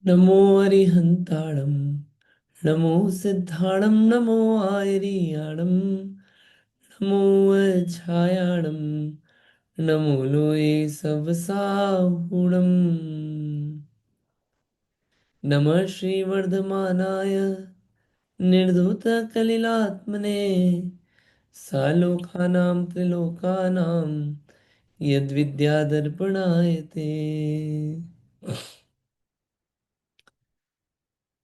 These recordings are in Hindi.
नमो अरिहंताणं नमो सिद्धाणं नमो आयरियाणं नमो छायाणं नमो लोये सवसाहुणम् नमः श्रीवर्धमानाय निर्धूतकलिलात्मने सालोकानां त्रिलोकानां यद्विद्यादर्पणाय ते।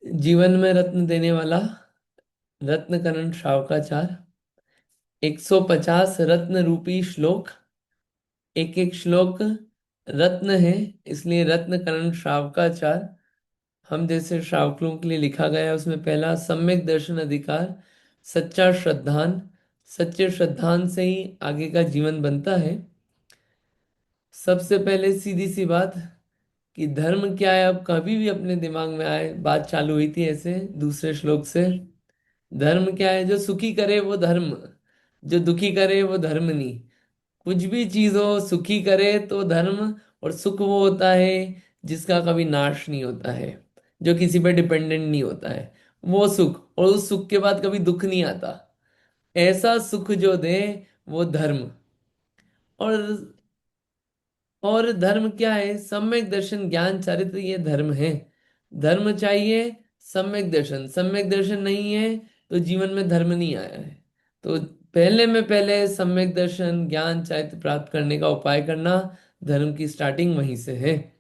जीवन में रत्न देने वाला रत्नकरण श्रावकाचार। 150 रत्न रूपी श्लोक। एक एक श्लोक रत्न है, इसलिए रत्नकरण श्रावकाचार हम जैसे श्रावकों के लिए लिखा गया है। उसमें पहला सम्यक दर्शन अधिकार, सच्चा श्रद्धान। सच्चे श्रद्धान से ही आगे का जीवन बनता है। सबसे पहले सीधी सी बात कि धर्म क्या है, अब कभी भी अपने दिमाग में आए, बात चालू हुई थी ऐसे दूसरे श्लोक से। धर्म क्या है? जो सुखी करे वो धर्म, जो दुखी करे वो धर्म नहीं। कुछ भी चीज हो, सुखी करे तो धर्म। और सुख वो होता है जिसका कभी नाश नहीं होता है, जो किसी पे डिपेंडेंट नहीं होता है, वो सुख। और उस सुख के बाद कभी दुख नहीं आता। ऐसा सुख जो दे वो धर्म। और धर्म क्या है? सम्यक दर्शन ज्ञान चारित्र, ये धर्म है। धर्म चाहिए, सम्यक दर्शन। सम्यक दर्शन नहीं है तो जीवन में धर्म नहीं आया है। तो पहले में पहले सम्यक दर्शन ज्ञान चारित्र प्राप्त करने का उपाय करना, धर्म की स्टार्टिंग वहीं से है।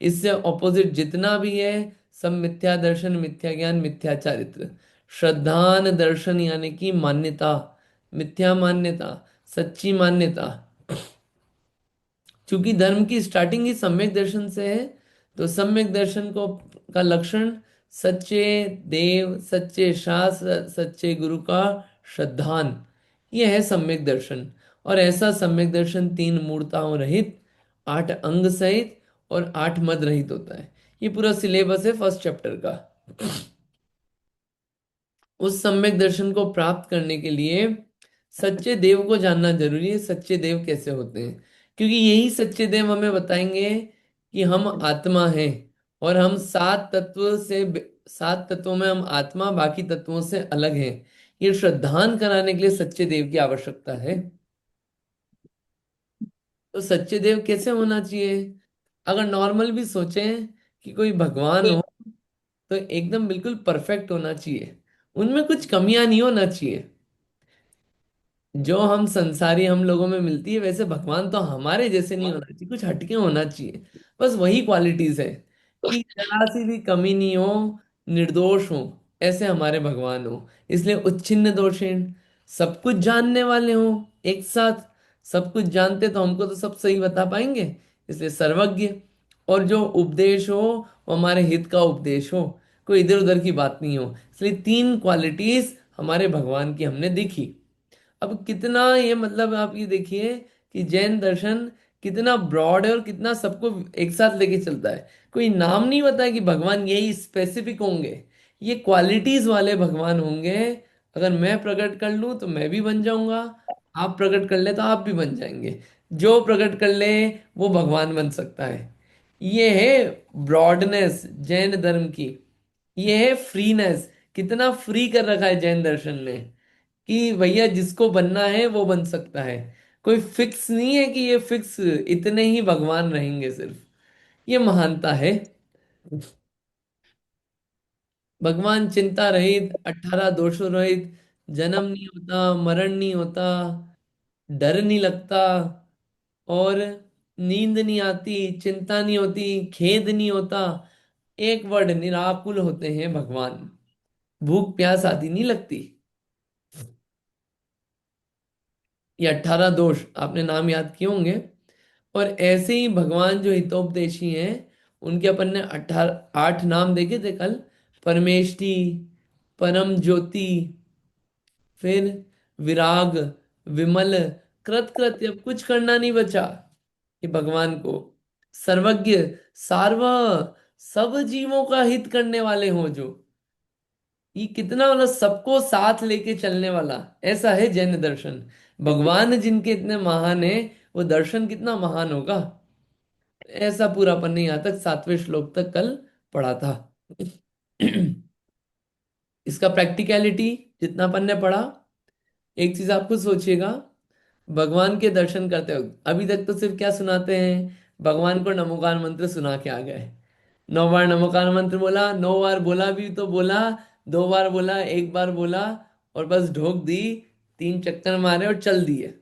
इससे ऑपोजिट जितना भी है सब मिथ्या दर्शन, मिथ्या ज्ञान, मिथ्या चारित्र। श्रद्धान दर्शन यानी कि मान्यता, मिथ्या मान्यता, सच्ची मान्यता। क्योंकि धर्म की स्टार्टिंग ही सम्यक दर्शन से है, तो सम्यक दर्शन को का लक्षण सच्चे देव, सच्चे शास्त्र, सच्चे गुरु का श्रद्धान, ये है सम्यक दर्शन। और ऐसा सम्यक दर्शन 3 मूर्ताओं रहित, 8 अंग सहित और 8 मद रहित होता है। ये पूरा सिलेबस है फर्स्ट चैप्टर का। उस सम्यक दर्शन को प्राप्त करने के लिए सच्चे देव को जानना जरूरी है। सच्चे देव कैसे होते हैं? क्योंकि यही सच्चे देव हमें बताएंगे कि हम आत्मा हैं और हम 7 तत्व से 7 तत्वों में हम आत्मा बाकी तत्वों से अलग हैं। ये श्रद्धान कराने के लिए सच्चे देव की आवश्यकता है। तो सच्चे देव कैसे होना चाहिए? अगर नॉर्मल भी सोचें कि कोई भगवान हो तो एकदम बिल्कुल परफेक्ट होना चाहिए, उनमें कुछ कमियां नहीं होना चाहिए। जो हम संसारी हम लोगों में मिलती है, वैसे भगवान तो हमारे जैसे नहीं होना चाहिए, कुछ हटके होना चाहिए। बस वही क्वालिटीज है कि जरा सी भी कमी नहीं हो, निर्दोष हो, ऐसे हमारे भगवान हो। इसलिए उच्छिन्न दोषीण, सब कुछ जानने वाले हो। एक साथ सब कुछ जानते तो हमको तो सब सही बता पाएंगे, इसलिए सर्वज्ञ। और जो उपदेश हो वो हमारे हित का उपदेश हो, कोई इधर उधर की बात नहीं हो। इसलिए 3 क्वालिटीज हमारे भगवान की हमने देखी। अब कितना ये मतलब आप ये देखिए कि जैन दर्शन कितना ब्रॉड है और कितना सबको एक साथ लेके चलता है। कोई नाम नहीं बताया कि भगवान यही स्पेसिफिक होंगे, ये क्वालिटीज वाले भगवान होंगे। अगर मैं प्रकट कर लूं तो मैं भी बन जाऊंगा, आप प्रकट कर ले तो आप भी बन जाएंगे। जो प्रकट कर ले वो भगवान बन सकता है। ये है ब्रॉडनेस जैन धर्म की। ये है फ्रीनेस, कितना फ्री कर रखा है जैन दर्शन ने कि भैया जिसको बनना है वो बन सकता है। कोई फिक्स नहीं है कि ये फिक्स इतने ही भगवान रहेंगे सिर्फ। ये महानता है। भगवान चिंता रहित, 18 दोषों रहित, जन्म नहीं होता, मरण नहीं होता, डर नहीं लगता, और नींद नहीं आती, चिंता नहीं होती, खेद नहीं होता। एक वर्ड, निराकुल होते हैं भगवान। भूख प्यास आदि नहीं लगती। ये 18 दोष आपने नाम याद किए होंगे। और ऐसे ही भगवान जो हितोपदेशी हैं, उनके अपन ने 18 8 नाम देखे थे कल। परमेष्टि, परम ज्योति, फिर विराग, विमल, कृत कृत्य, अब कुछ करना नहीं बचा ये भगवान को। सर्वज्ञ, सार्व, सब जीवों का हित करने वाले हो जो, ये कितना मतलब सबको साथ लेके चलने वाला, ऐसा है जैन दर्शन। भगवान जिनके इतने महान है, वो दर्शन कितना महान होगा। ऐसा पूरा अपन ने यहाँ तक 7वें श्लोक तक कल पढ़ा था। इसका प्रैक्टिकलिटी जितना अपन ने पढ़ा, एक चीज आप खुद सोचिएगा। भगवान के दर्शन करते वक्त अभी तक तो सिर्फ क्या सुनाते हैं, भगवान को नमोकार मंत्र सुना के आ गए। 9 बार नमोकार मंत्र बोला, 9 बार बोला भी तो बोला, 2 बार बोला, एक बार बोला, और बस ढोक दी, 3 चक्कर मारे और चल दिए।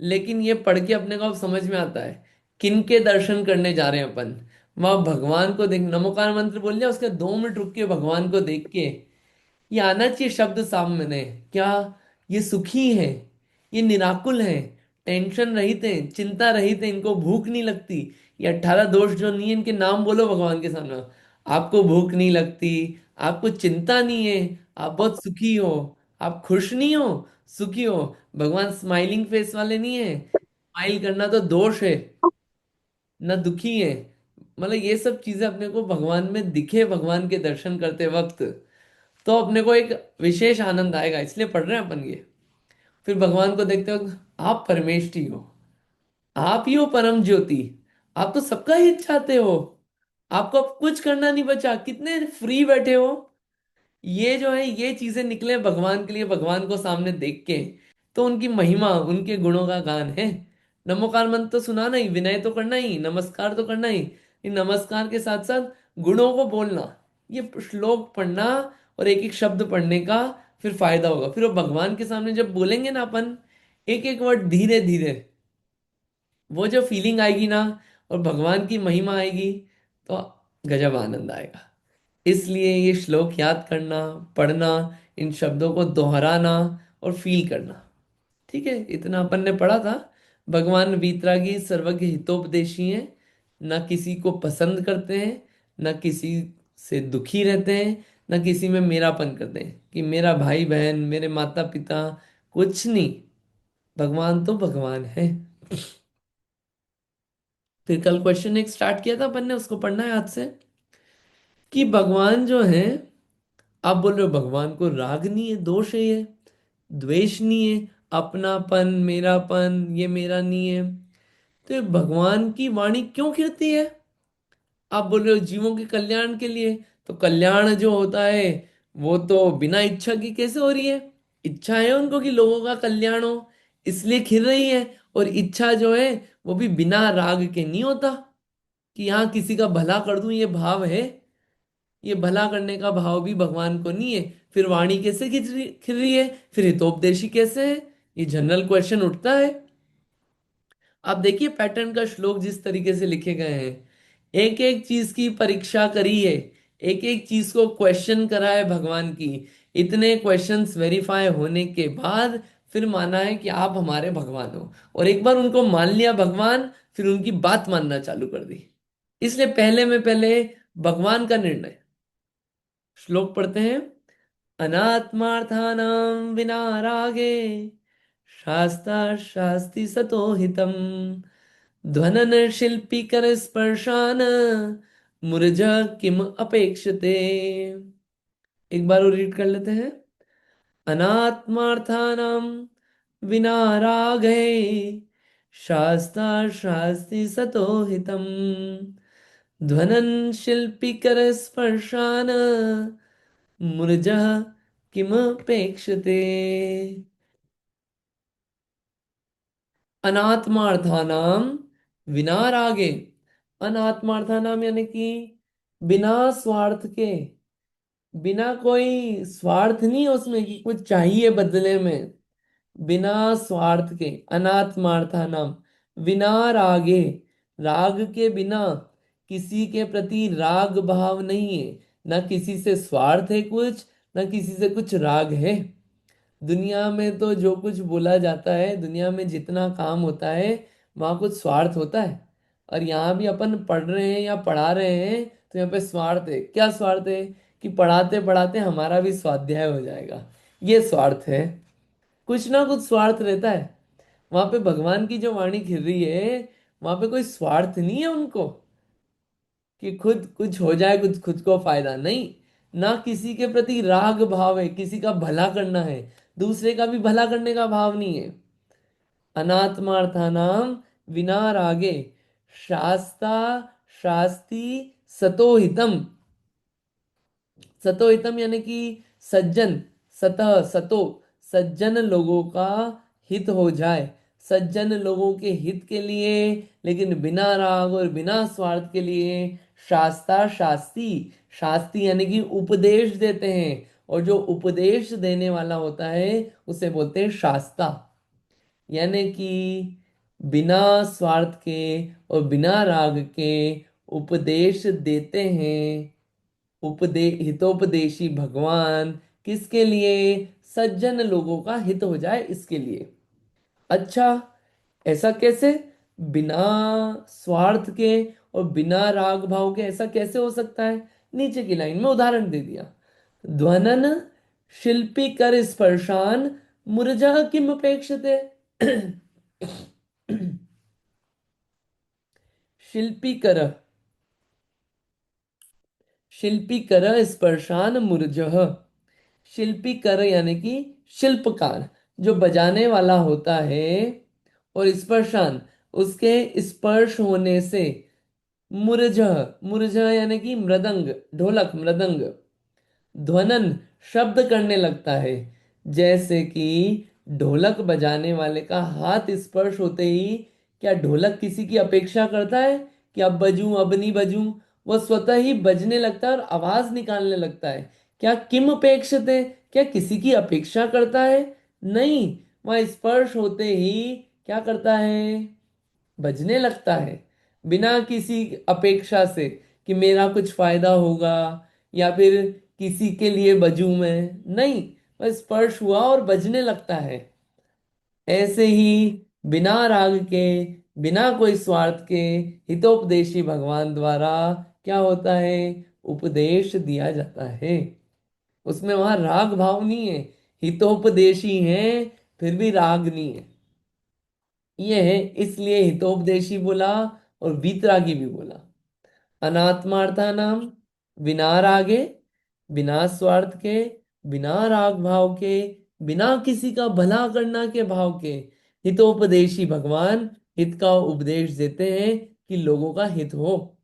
लेकिन ये पढ़ के अपने को अब समझ में आता है किन के दर्शन करने जा रहे हैं अपन। वहां भगवान को देख, नमोकार मंत्र बोल लिया, उसके 2 मिनट रुक के भगवान को देख के ये आना चाहिए शब्द सामने, क्या ये सुखी है, ये निराकुल है, टेंशन रहित है, चिंता रहित है, इनको भूख नहीं लगती। ये 18 दोष जो नहीं है, इनके नाम बोलो भगवान के सामने। आपको भूख नहीं लगती, आपको चिंता नहीं है, आप बहुत सुखी हो, आप खुश नहीं हो, सुखी हो। भगवान स्माइलिंग फेस वाले नहीं है, स्माइल करना तो दोष है, ना दुखी है। मतलब ये सब चीजें अपने को भगवान में दिखे, भगवान के दर्शन करते वक्त, तो अपने को एक विशेष आनंद आएगा, इसलिए पढ़ रहे हैं अपन ये। फिर भगवान को देखते वक्त, आप परमेष्टि हो, आप ही हो परम ज्योति, आप तो सबका हित चाहते हो, आपको अब कुछ करना नहीं बचा, कितने फ्री बैठे हो। ये जो है ये चीजें निकले भगवान के लिए, भगवान को सामने देख के, तो उनकी महिमा, उनके गुणों का गान है। नमोकार मंत्र तो सुनाना ही, विनय तो करना ही, नमस्कार तो करना ही, इन नमस्कार के साथ साथ गुणों को बोलना, ये श्लोक पढ़ना, और एक एक शब्द पढ़ने का फिर फायदा होगा। फिर वो भगवान के सामने जब बोलेंगे ना अपन, एक एक वर्ड धीरे धीरे, वो जो फीलिंग आएगी ना, और भगवान की महिमा आएगी, तो गजब आनंद आएगा। इसलिए ये श्लोक याद करना, पढ़ना, इन शब्दों को दोहराना और फील करना। ठीक है, इतना अपन ने पढ़ा था। भगवान वीतरागी सर्वज्ञ हितोपदेशी हैं, ना किसी को पसंद करते हैं, ना किसी से दुखी रहते हैं, ना किसी में मेरापन करते हैं कि मेरा भाई बहन, मेरे माता पिता, कुछ नहीं। भगवान तो भगवान है। फिर कल क्वेश्चन एक स्टार्ट किया था अपन ने, उसको पढ़ना है हाथ से, कि भगवान जो है, आप बोल रहे हो भगवान को राग नहीं है, दोष है ये, द्वेष नहीं है, अपनापन, मेरापन, ये मेरा नहीं है, तो ये भगवान की वाणी क्यों कहती है? आप बोल रहे हो जीवों के कल्याण के लिए, तो कल्याण जो होता है वो तो बिना इच्छा की कैसे हो रही है? इच्छा है उनको कि लोगों का कल्याण हो, इसलिए खिल रही है। और इच्छा जो है वो भी बिना राग के नहीं होता, कि यहाँ किसी का भला कर दूं, ये भाव है, ये भला करने का भाव भी भगवान को नहीं है। फिर वाणी कैसे खिल रही है, फिर हितोपदेशी कैसे है? ये जनरल क्वेश्चन उठता है। आप देखिए पैटर्न का, श्लोक जिस तरीके से लिखे गए हैं, एक एक चीज की परीक्षा करी है, एक एक चीज को क्वेश्चन करा है भगवान की। इतने क्वेश्चंस वेरीफाई होने के बाद फिर माना है कि आप हमारे भगवान हो, और एक बार उनको मान लिया भगवान, फिर उनकी बात मानना चालू कर दी। इसलिए पहले में पहले भगवान का निर्णय। श्लोक पढ़ते हैं, अनात्मार्थानां विना रागे शास्ता शास्ति सतो हितम, ध्वनन शिल्पी कर स्पर्शान मुरझा किम अपेक्षते। एक बार और रीड कर लेते हैं, अनात्मार्थानां विना रागे शास्ता शास्ति सतो हितम, ध्वनन शिल्पी कर स्पर्शान मुरझा किम अपेक्षते। अनात्मार्थानाम विना रागे, अनात्मार्थानाम यानी कि बिना स्वार्थ के, बिना कोई स्वार्थ नहीं है उसमें कि कुछ चाहिए बदले में, बिना स्वार्थ के, अनात्मार्थानाम बिना रागे, राग के बिना, किसी के प्रति राग भाव नहीं है, ना किसी से स्वार्थ है कुछ, ना किसी से कुछ राग है। दुनिया में तो जो कुछ बोला जाता है, दुनिया में जितना काम होता है, वहाँ कुछ स्वार्थ होता है। और यहाँ भी अपन पढ़ रहे हैं या पढ़ा रहे हैं, तो यहाँ पे स्वार्थ है। क्या स्वार्थ है? कि पढ़ाते पढ़ाते हमारा भी स्वाध्याय हो जाएगा, ये स्वार्थ है। कुछ ना कुछ स्वार्थ रहता है। वहां पे भगवान की जो वाणी खिल रही है, वहां पे कोई स्वार्थ नहीं है उनको, कि खुद कुछ हो जाए, कुछ खुद को फायदा नहीं, ना किसी के प्रति राग भाव है, किसी का भला करना है, दूसरे का भी भला करने का भाव नहीं है। अनात्मार्थानाम विना रागे शास्ता शास्ति सतोहितम। सतोहितम यानी कि सज्जन, सतह सतो, सज्जन लोगों का हित हो जाए, सज्जन लोगों के हित के लिए, लेकिन बिना राग और बिना स्वार्थ के लिए। शास्ता शास्ती, शास्ती यानी कि उपदेश देते हैं, और जो उपदेश देने वाला होता है उसे बोलते हैं शास्ता। यानी कि बिना स्वार्थ के और बिना राग के उपदेश देते हैं, हितोपदेशी भगवान। किसके लिए? सज्जन लोगों का हित हो जाए इसके लिए। अच्छा, ऐसा कैसे? बिना स्वार्थ के और बिना राग भाव के ऐसा कैसे हो सकता है? नीचे की लाइन में उदाहरण दे दिया। ध्वनन शिल्पी कर स्पर्शान मुरझा किम अपेक्षते। शिल्पी कर, शिल्पी कर स्पर्शान मुरझः। शिल्पी कर यानी कि शिल्पकार, जो बजाने वाला होता है, और स्पर्शान, उसके स्पर्श होने से, मुरझ, मुरझ यानी कि मृदंग, ढोलक मृदंग, ध्वनन शब्द करने लगता है। जैसे कि ढोलक बजाने वाले का हाथ स्पर्श होते ही क्या ढोलक किसी की अपेक्षा करता है कि अब बजूं अब नहीं बजूं? वह स्वतः ही बजने लगता है और आवाज निकालने लगता है। क्या किम अपेक्षते, क्या किसी की अपेक्षा करता है? नहीं, वह स्पर्श होते ही क्या करता है? बजने लगता है, बिना किसी अपेक्षा से कि मेरा कुछ फायदा होगा या फिर किसी के लिए बजूं मैं। नहीं, बस स्पर्श हुआ और बजने लगता है। ऐसे ही बिना राग के, बिना कोई स्वार्थ के हितोपदेशी भगवान द्वारा क्या होता है? उपदेश दिया जाता है। उसमें वहां राग भाव नहीं है, हितोपदेशी है, फिर भी राग नहीं है। ये है, इसलिए हितोपदेशी बोला और वीतरागी भी बोला। अनात्मार्था नाम, बिना रागे, बिना स्वार्थ के, बिना राग भाव के, बिना किसी का भला करना के भाव के हितोपदेशी भगवान हित का उपदेश देते हैं कि लोगों का हित हो।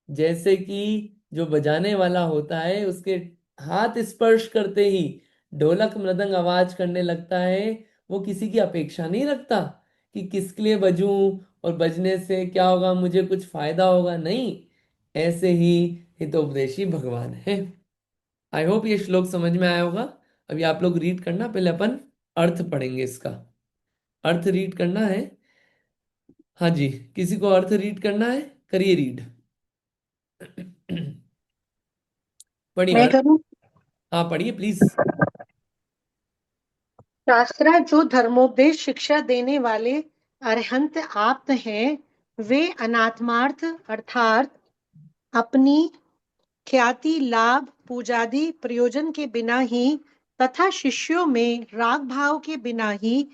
जैसे कि जो बजाने वाला होता है उसके हाथ स्पर्श करते ही ढोलक मृदंग आवाज करने लगता है, वो किसी की अपेक्षा नहीं रखता कि किसके लिए बजूं और बजने से क्या होगा, मुझे कुछ फायदा होगा। नहीं, ऐसे ही हितोपदेशी भगवान है। आई होप ये श्लोक समझ में आया होगा। अभी आप लोग रीड करना, पहले अपन अर्थ पढ़ेंगे इसका। अर्थ रीड करना है। हाँ जी, किसी को अर्थ रीड करना है? करिए रीड। पढ़िए मैं अर्थ। करूं। हाँ पढ़िए प्लीज। शास्त्रा जो धर्मोपदेश शिक्षा देने वाले अरहंत आप्त हैं, वे अनात्मार्थ अर्थात अपनी ख्याति लाभ पूजादि प्रयोजन के बिना ही तथा शिष्यों में राग भाव के बिना ही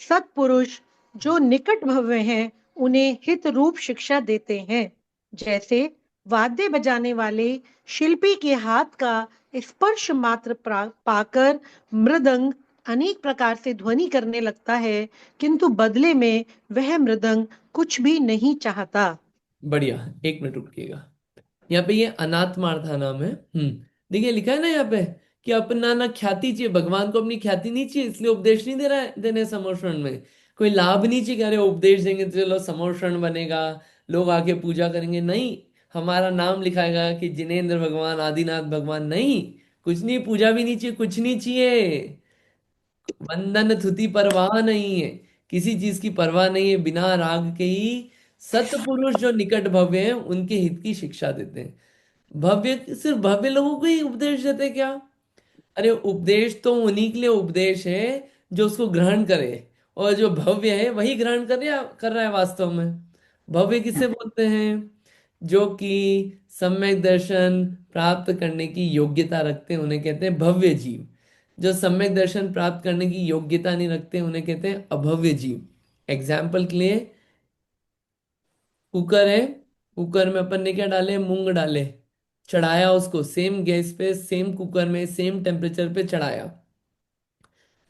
सत्पुरुष जो निकट भव्य हैं उन्हें हित रूप शिक्षा देते हैं। जैसे वाद्य बजाने वाले शिल्पी के हाथ का स्पर्श मात्र पाकर मृदंग अनेक प्रकार से ध्वनि करने लगता है, किंतु बदले में वह मृदंग कुछ भी नहीं चाहता। बढ़िया, एक मिनट रुकिएगा। यहाँ पे ये अनात्मार्था नाम है। देखिए लिखा है ना यहाँ पे कि अपना ना ख्याति चाहिए, भगवान को अपनी ख्याति नहीं चाहिए, इसलिए उपदेश नहीं दे रहा है, देने समर्षण में कोई लाभ नहीं चाहिए। कह रहे उपदेश देंगे तो चलो समर्षण बनेगा, लोग आके पूजा करेंगे। नहीं, हमारा नाम लिखाएगा कि जिनेंद्र भगवान, आदिनाथ भगवान। नहीं, कुछ नहीं, पूजा भी नहीं चाहिए, कुछ नहीं चाहिए। बंधन धुति परवाह नहीं है, किसी चीज की परवाह नहीं है। बिना राग के ही सतपुरुष जो निकट भव्य हैं उनके हित की शिक्षा देते हैं। भव्य, सिर्फ भव्य लोगों को ही उपदेश देते क्या? अरे उपदेश तो उन्हीं के लिए उपदेश है जो उसको ग्रहण करे, और जो भव्य है वही ग्रहण कर रहा है वास्तव में। भव्य किसे बोलते हैं? जो कि सम्यक दर्शन प्राप्त करने की योग्यता रखते हैं उन्हें कहते हैं भव्य जीव। जो सम्यक दर्शन प्राप्त करने की योग्यता नहीं रखते उन्हें कहते हैं अभव्य जीव। एग्जाम्पल के लिए, कुकर है, कुकर में अपन ने क्या डाले? मूंग डाले, चढ़ाया उसको सेम गैस पे, सेम कुकर में, सेम टेम्परेचर पे चढ़ाया।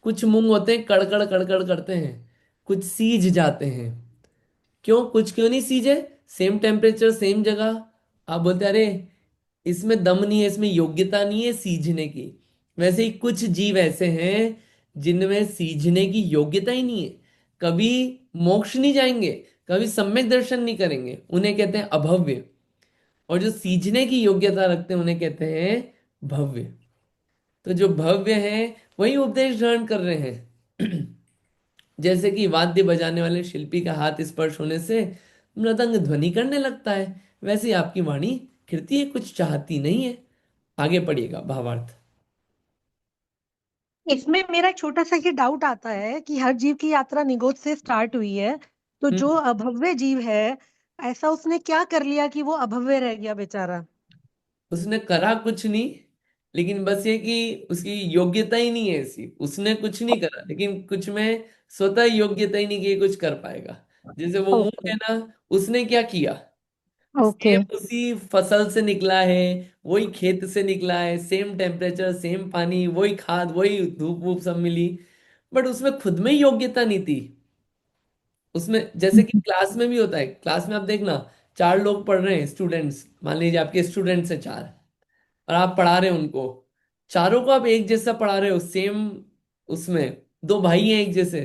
कुछ मूंग होते हैं कड़कड़ कड़कड़ करते हैं, कुछ सीज जाते हैं। क्यों? कुछ क्यों नहीं सीजे? सेम टेम्परेचर सेम जगह, आप बोलते अरे इसमें दम नहीं है, इसमें योग्यता नहीं है सीझने की। वैसे ही कुछ जीव ऐसे हैं जिनमें सीझने की योग्यता ही नहीं है, कभी मोक्ष नहीं जाएंगे, कभी सम्यक दर्शन नहीं करेंगे, उन्हें कहते हैं अभव्य। और जो सीझने की योग्यता रखते हैं उन्हें कहते हैं भव्य। तो जो भव्य है वही उपदेश ग्रहण कर रहे हैं। जैसे कि वाद्य बजाने वाले शिल्पी का हाथ स्पर्श होने से मृदंग ध्वनि करने लगता है, वैसे ही आपकी वाणी खिड़ती है, कुछ चाहती नहीं है। आगे पढ़िएगा भावार्थ। इसमें मेरा एक छोटा सा ये डाउट आता है कि हर जीव की यात्रा निगोज से स्टार्ट हुई है, तो जो हम्म, अभव्य जीव है, ऐसा उसने क्या कर लिया कि वो अभव्य रह गया बेचारा? उसने करा कुछ नहीं, लेकिन बस ये कि उसकी योग्यता ही नहीं है ऐसी, उसने कुछ नहीं करा लेकिन कुछ में स्वतः योग्यता ही नहीं कि ये कुछ कर पाएगा। जैसे वो ऊंट ओके। है ना, उसने क्या किया, ओके। सेम उसी फसल से निकला है, वही खेत से निकला है, सेम टेम्परेचर सेम पानी वही खाद वही धूप वूप सब मिली, बट उसमें खुद में योग्यता नहीं थी। उसमें जैसे कि क्लास में भी होता है, क्लास में आप देखना, चार लोग पढ़ रहे हैं स्टूडेंट्स, मान लीजिए आपके स्टूडेंट्स हैं चार, और आप पढ़ा रहे हैं उनको, चारों को आप एक जैसा पढ़ा रहे हो सेम, उसमें दो भाई हैं एक जैसे,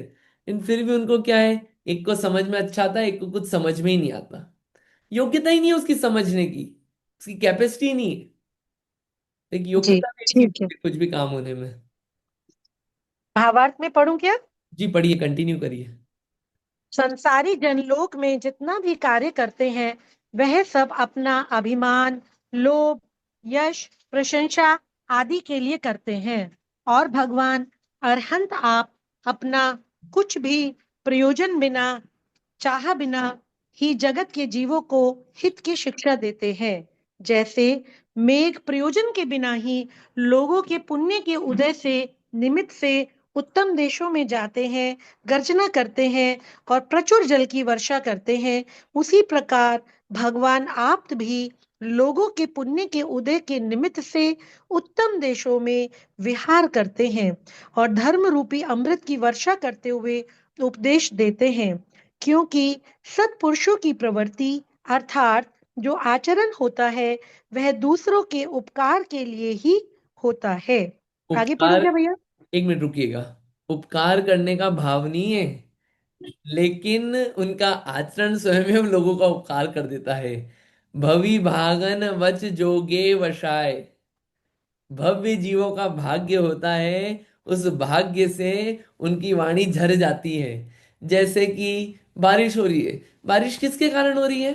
लेकिन फिर भी उनको क्या है, एक को समझ में अच्छा आता है, एक को कुछ समझ में ही नहीं आता। योग्यता ही नहीं है उसकी समझने की, उसकी कैपेसिटी नहीं है। एक जी योग्यता भी अच्छी ठीक है। होती है कुछ भी काम होने में। भावार्थ में पढ़ूं क्या? जी पढ़िए, कंटिन्यू करिए। संसारी जनलोक में जितना भी कार्य करते हैं, वह सब अपना अभिमान, लोभ, यश, प्रशंसा आदि के लिए करते हैं। और भगवान अरहंत आप अपना कुछ भी प्रयोजन बिना, चाहा बिना ही जगत के जीवों को हित की शिक्षा देते हैं। जैसे मेघ प्रयोजन के बिना ही लोगों के पुण्य के उदय से निमित्त से उत्तम देशों में जाते हैं, गर्जना करते हैं और प्रचुर जल की वर्षा करते हैं, उसी प्रकार भगवान आप भी लोगों के पुण्य के उदय के निमित्त से उत्तम देशों में विहार करते हैं और धर्म रूपी अमृत की वर्षा करते हुए उपदेश देते हैं। क्योंकि सत्पुरुषों की प्रवृत्ति अर्थात जो आचरण होता है, वह दूसरों के उपकार के लिए ही होता है। आगे पढ़ूं उपकार, क्या भैया? एक मिनट रुकिएगा। उपकार करने का भाव नहीं है, लेकिन उनका आचरण स्वयं हम लोगों का उपकार कर देता है। भवि भागन वच जोगे वशाय, भव्य जीवों का भाग्य होता है, उस भाग्य से उनकी वाणी झर जाती है। जैसे कि बारिश हो रही है, बारिश किसके कारण हो रही है,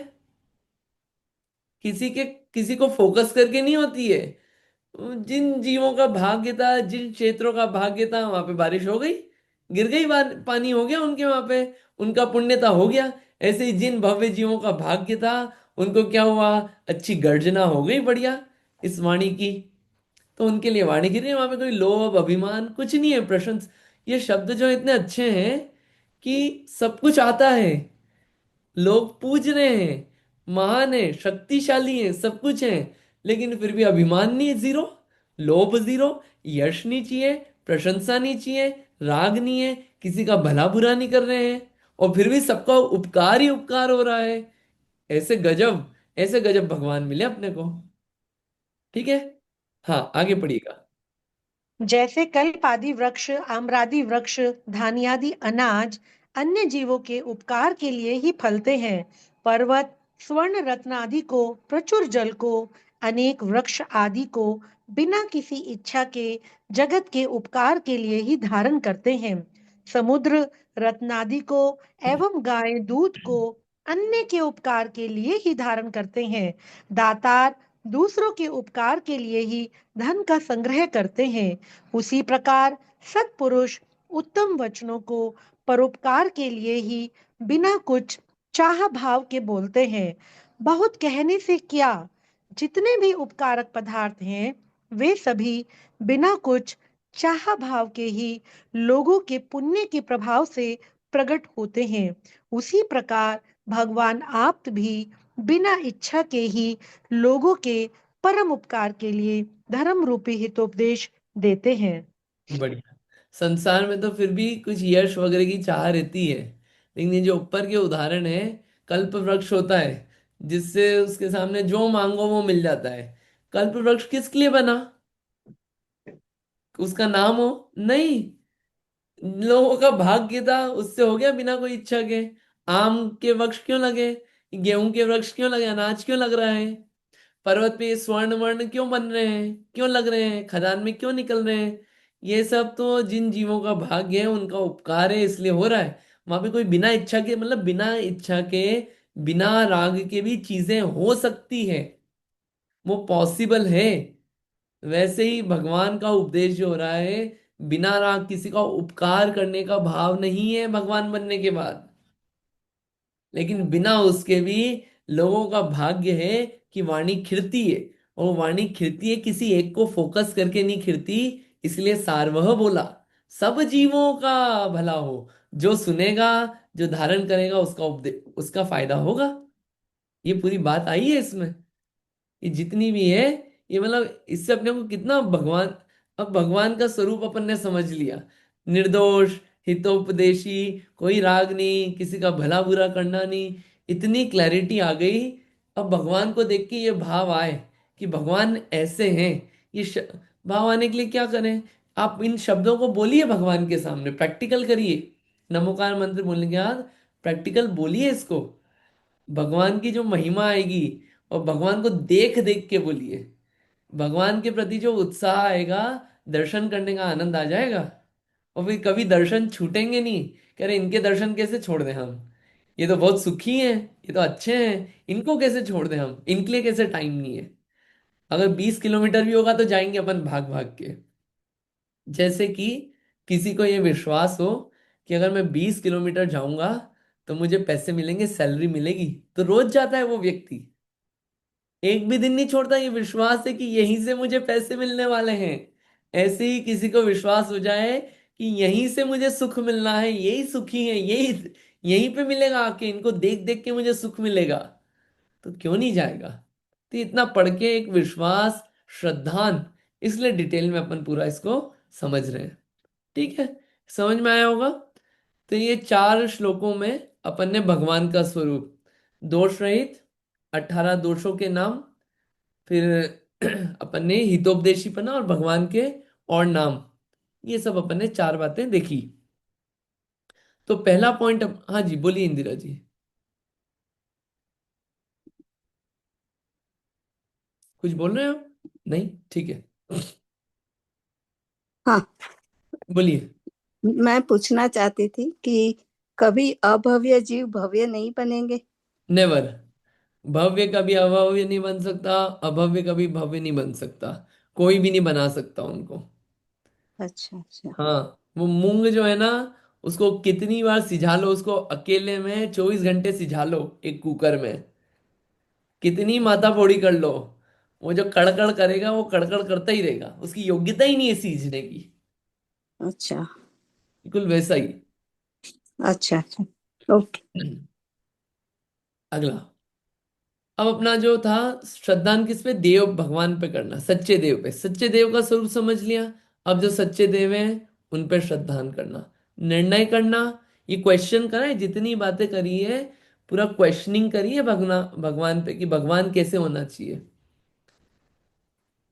किसी को फोकस करके नहीं होती है। जिन जीवों का भाग्य था, जिन क्षेत्रों का भाग्य था, वहां पे बारिश हो गई, गिर गई, पानी हो गया उनके वहां पे, उनका पुण्यता हो गया। ऐसे ही जिन भव्य जीवों का भाग्य था, उनको क्या हुआ, अच्छी गर्जना हो गई बढ़िया इस वाणी की, तो उनके लिए वाणी गिर रही है। वहां पे कोई लोभ अभिमान कुछ नहीं है, प्रशंस, ये शब्द जो इतने अच्छे हैं कि सब कुछ आता है, लोग पूज रहे हैं, महान है, शक्तिशाली है, सब कुछ है, लेकिन फिर भी अभिमान नहीं है, जीरो, लोभ जीरो, यश नहीं चाहिए, प्रशंसा नहीं चाहिए, राग नहीं है, किसी का भला बुरा नहीं कर रहे हैं, और फिर भी सबका उपकार ही उपकार हो रहा है। ऐसे गजब, ऐसे गजब भगवान मिले अपने को। ठीक है, हाँ आगे पढ़िएगा। जैसे कल्प आदि वृक्ष, आम्रादि वृक्ष, धान्यादि अनाज अन्य जीवों के उपकार के लिए ही फलते हैं, पर्वत, स्वर्ण रत्न आदि को, प्रचुर जल को, अनेक वृक्ष आदि को बिना किसी इच्छा के जगत के उपकार के लिए ही धारण करते हैं। समुद्र रत्नादि को एवं गाय दूध को अन्य के उपकार के लिए ही धारण करते हैं। दातार दूसरों के उपकार के लिए ही धन का संग्रह करते हैं। उसी प्रकार सत्पुरुष उत्तम वचनों को परोपकार के लिए ही बिना कुछ चाह भाव के बोलते हैं। बहुत कहने से क्या, जितने भी उपकारक पदार्थ हैं, वे सभी बिना कुछ चाह भाव के ही लोगों के पुण्य के प्रभाव से प्रकट होते हैं। उसी प्रकार भगवान आप भी बिना इच्छा के ही लोगों के परम उपकार के लिए धर्म रूपी हितोपदेश देते हैं। बढ़िया। संसार में तो फिर भी कुछ यश वगैरह की चाह रहती है, लेकिन ये जो ऊपर के उदाहरण है, कल्प वृक्ष होता है, जिससे उसके सामने जो मांगो वो मिल जाता है। कल्प वृक्ष किसके लिए बना? उसका नाम हो? नहीं, लोगों का भाग्य था, उससे हो गया बिना कोई इच्छा के। आम के वृक्ष क्यों लगे? गेहूं के वृक्ष क्यों लगे? अनाज क्यों लग रहा है? पर्वत पे ये स्वर्ण वर्ण क्यों बन रहे हैं, क्यों लग रहे हैं, खदान में क्यों निकल रहे हैं? ये सब तो जिन जीवों का भाग्य है, उनका उपकार है, इसलिए हो रहा है। वहां पे कोई बिना इच्छा के, मतलब बिना इच्छा के, बिना राग के भी चीजें हो सकती है, वो पॉसिबल है। वैसे ही भगवान का उपदेश जो हो रहा है, बिना राग किसी का उपकार करने का भाव नहीं है भगवान बनने के बाद। लेकिन बिना उसके भी लोगों का भाग्य है कि वाणी खिलती है। और वो वाणी खिलती है, किसी एक को फोकस करके नहीं खिलती। इसलिए सारवह बोला, सब जीवों का भला हो। जो सुनेगा, जो धारण करेगा, उसका उपदेश, उसका फायदा होगा। ये पूरी बात आई है इसमें। ये जितनी भी है, ये मतलब इससे अपने को कितना भगवान, अब भगवान का स्वरूप अपन ने समझ लिया। निर्दोष, हितोपदेशी, कोई राग नहीं, किसी का भला बुरा करना नहीं, इतनी क्लैरिटी आ गई। अब भगवान को देख के ये भाव आए कि भगवान ऐसे हैं। भाव आने के लिए क्या करें? आप इन शब्दों को बोलिए भगवान के सामने, प्रैक्टिकल करिए। नमोकार मंत्र बोलने के बाद प्रैक्टिकल बोलिए इसको। भगवान की जो महिमा आएगी, और भगवान को देख देख के बोलिए। भगवान के प्रति जो उत्साह आएगा, दर्शन करने का आनंद आ जाएगा। और फिर कभी दर्शन छूटेंगे नहीं। कह रहे इनके दर्शन कैसे छोड़ दें हम, ये तो बहुत सुखी हैं, ये तो अच्छे हैं, इनको कैसे छोड़ दें हम, इनके लिए कैसे टाइम नहीं है। अगर 20 किलोमीटर भी होगा तो जाएंगे अपन भाग भाग के। जैसे कि किसी को ये विश्वास हो कि अगर मैं 20 किलोमीटर जाऊंगा तो मुझे पैसे मिलेंगे, सैलरी मिलेगी, तो रोज जाता है वो व्यक्ति। एक भी दिन नहीं छोड़ता, ये विश्वास है कि यहीं से मुझे पैसे मिलने वाले हैं। ऐसे ही किसी को विश्वास हो जाए कि यहीं से मुझे सुख मिलना है, यही सुखी है, यही यहीं पे मिलेगा आके, इनको देख देख के मुझे सुख मिलेगा, तो क्यों नहीं जाएगा? तो इतना पढ़ के एक विश्वास, श्रद्धान, इसलिए डिटेल में अपन पूरा इसको समझ रहे हैं। ठीक है, समझ में आया होगा। तो ये 4 श्लोकों में अपन ने भगवान का स्वरूप, दोष रहित, 18 दोषों के नाम, फिर अपन ने हितोपदेशीपना और भगवान के और नाम, ये सब अपन ने 4 बातें देखी। तो पहला पॉइंट, हाँ जी बोलिए इंदिरा जी। कुछ बोल रहे हो आप? नहीं, ठीक है, हाँ, बोलिए। मैं पूछना चाहती थी कि कभी अभव्य जीव भव्य नहीं बनेंगे? नेवर। भव्य कभी अभव्य नहीं बन सकता, अभव्य कभी भव्य नहीं बन सकता। कोई भी नहीं बना सकता उनको। अच्छा अच्छा। हाँ, वो मूंग जो है ना, उसको कितनी बार सिझा लो, उसको अकेले में 24 घंटे सिझा लो एक कुकर में, कितनी माथा फोड़ी कर लो, वो जो कड़कड़ करेगा वो कड़कड़ करता ही रहेगा, उसकी योग्यता ही नहीं है सीझने की। अच्छा बिल्कुल वैसा ही। अच्छा अच्छा। ओके। अगला, अब अपना जो था, श्रद्धान किस पे? देव भगवान पे करना, सच्चे देव पे। सच्चे देव का स्वरूप समझ लिया। अब जो सच्चे देव हैं उन पे श्रद्धान करना, निर्णय करना। ये क्वेश्चन करा है, जितनी बातें करी है पूरा क्वेश्चनिंग करी है भगवान भगवान पे कि भगवान कैसे होना चाहिए।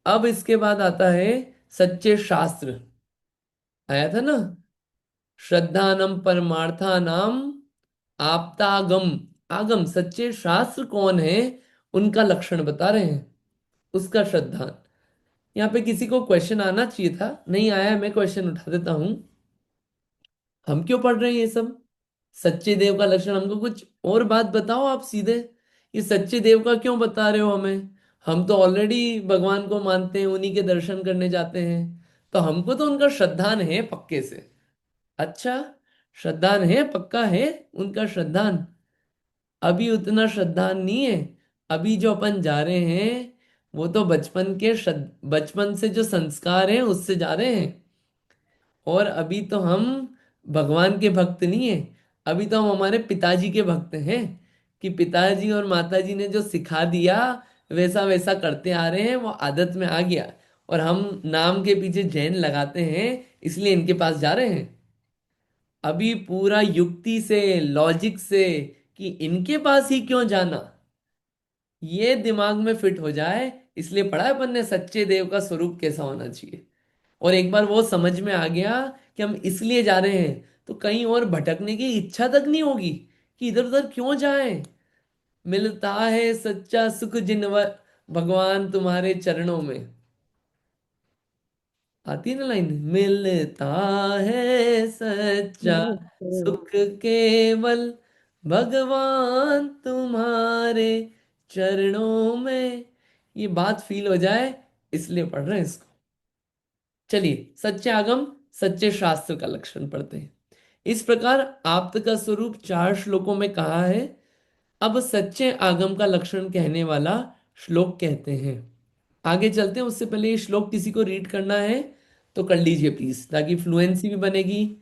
अब इसके बाद आता है सच्चे शास्त्र, आया था ना, श्रद्धानम परमार्थानाम आप्तागम। आगम, सच्चे शास्त्र कौन है, उनका लक्षण बता रहे हैं, उसका श्रद्धान। यहाँ पे किसी को क्वेश्चन आना चाहिए था, नहीं आया है, मैं क्वेश्चन उठा देता हूं। हम क्यों पढ़ रहे हैं ये सब? सच्चे देव का लक्षण, हमको कुछ और बात बताओ आप सीधे। ये सच्चे देव का क्यों बता रहे हो हमें? हम तो ऑलरेडी भगवान को मानते हैं, उन्हीं के दर्शन करने जाते हैं, तो हमको तो उनका श्रद्धान है पक्के से। अच्छा, श्रद्धान है, पक्का है उनका श्रद्धान। अभी उतना श्रद्धान नहीं है। अभी जो अपन जा रहे हैं वो तो बचपन से जो संस्कार हैं उससे जा रहे हैं। और अभी तो हम भगवान के भक्त नहीं है, अभी तो हम हमारे पिताजी के भक्त हैं, कि पिताजी और माताजी ने जो सिखा दिया वैसा वैसा करते आ रहे हैं, वो आदत में आ गया। और हम नाम के पीछे जैन लगाते हैं, इसलिए इनके पास जा रहे हैं। अभी पूरा युक्ति से, लॉजिक से, कि इनके पास ही क्यों जाना, ये दिमाग में फिट हो जाए, इसलिए पढ़ा है अपन ने सच्चे देव का स्वरूप कैसा होना चाहिए। और एक बार वो समझ में आ गया कि हम इसलिए जा रहे हैं, तो कहीं और भटकने की इच्छा तक नहीं होगी कि इधर उधर क्यों जाएं। मिलता है सच्चा सुख भगवान तुम्हारे चरणों में। आती है ना लाइन, मिलता है सच्चा सुख केवल भगवान तुम्हारे चरणों में। ये बात फील हो जाए, इसलिए पढ़ रहे हैं इसको। चलिए सच्चे आगम सच्चे शास्त्र का लक्षण पढ़ते हैं। इस प्रकार आप्त का स्वरूप 4 श्लोकों में कहा है। अब सच्चे आगम का लक्षण कहने वाला श्लोक कहते हैं। आगे चलते हैं, उससे पहले ये श्लोक किसी को रीड करना है तो कर लीजिए प्लीज, ताकि फ्लुएंसी भी बनेगी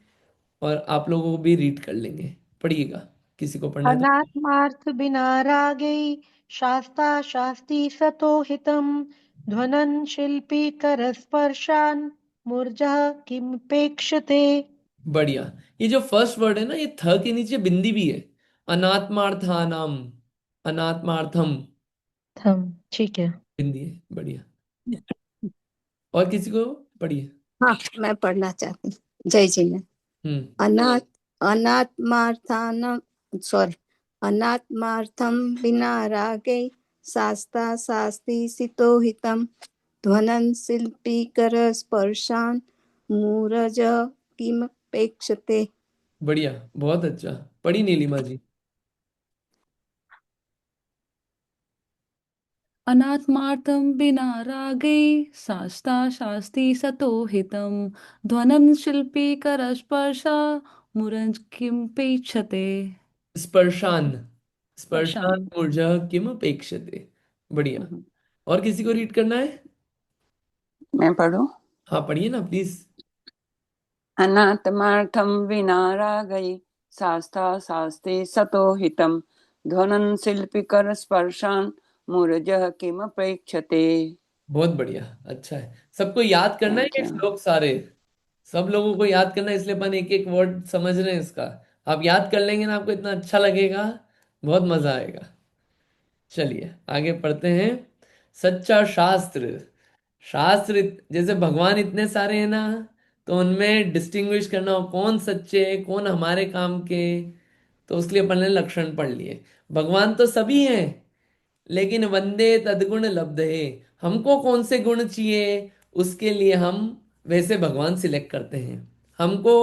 और आप लोगों को भी रीड कर लेंगे। पढ़िएगा, किसी को पढ़ना है तो। अनात्मार्थ बिना रागै शास्ता शास्ति सतो हितम ध्वनन शिल्पी करस्पर्शान मूर्जः किमपेक्षते। बढ़िया। ये जो फर्स्ट वर्ड है ना, ये थ के नीचे बिंदी भी है। अनात्मार्थानाम, अनात्मार्थम, थम ठीक है। बिंदी है। बढ़िया। और किसी को पढ़िए। हाँ, मैं पढ़ना चाहती हूँ। जय जी ने। हम्म। अनाथ अनात्मार्थान सॉरी अनात्मार्थम विना रागे शास्ता शास्ति सितो हितम ध्वनन शिल्पी कर स्पर्शान मूरज किमपेक्षते। बढ़िया, बहुत अच्छा। पढ़ी नीलिमा जी। अनात्मार्थं विना रागे शास्ता शास्ति सतो हितं ध्वनं शिल्पी करस्पर्शा मुरंज किमपेक्षते। स्पर्शान, स्पर्शान। स्पर्शान ऊर्जा किम अपेक्षते। बढ़िया। हम्म, और किसी को रीड करना है? मैं पढ़ूं। हाँ पढ़िए ना प्लीज। अनात्मार्थं विना रागै शास्ता शास्ति सतो हितं ध्वनं शिल्पिकर स्पर्शान मूरजः किमपेक्षते। बहुत बढ़िया, अच्छा है। सबको याद करना है थैंक ये यू। श्लोक सारे। सब लोगों को याद करना है, इसलिए अपन एक एक वर्ड समझ रहे हैं इसका। आप याद कर लेंगे ना, आपको इतना अच्छा लगेगा, बहुत मजा आएगा। चलिए आगे पढ़ते हैं। सच्चा शास्त्र। शास्त्र जैसे भगवान इतने सारे हैं ना, तो उनमें डिस्टिंग्विश करना हो कौन सच्चे कौन हमारे काम के, तो उसके लिए अपन ने लक्षण पढ़ लिए। भगवान तो सभी हैं, लेकिन वंदे तदगुण लब्धे, हमको कौन से गुण चाहिए, उसके लिए हम वैसे भगवान सिलेक्ट करते हैं। हमको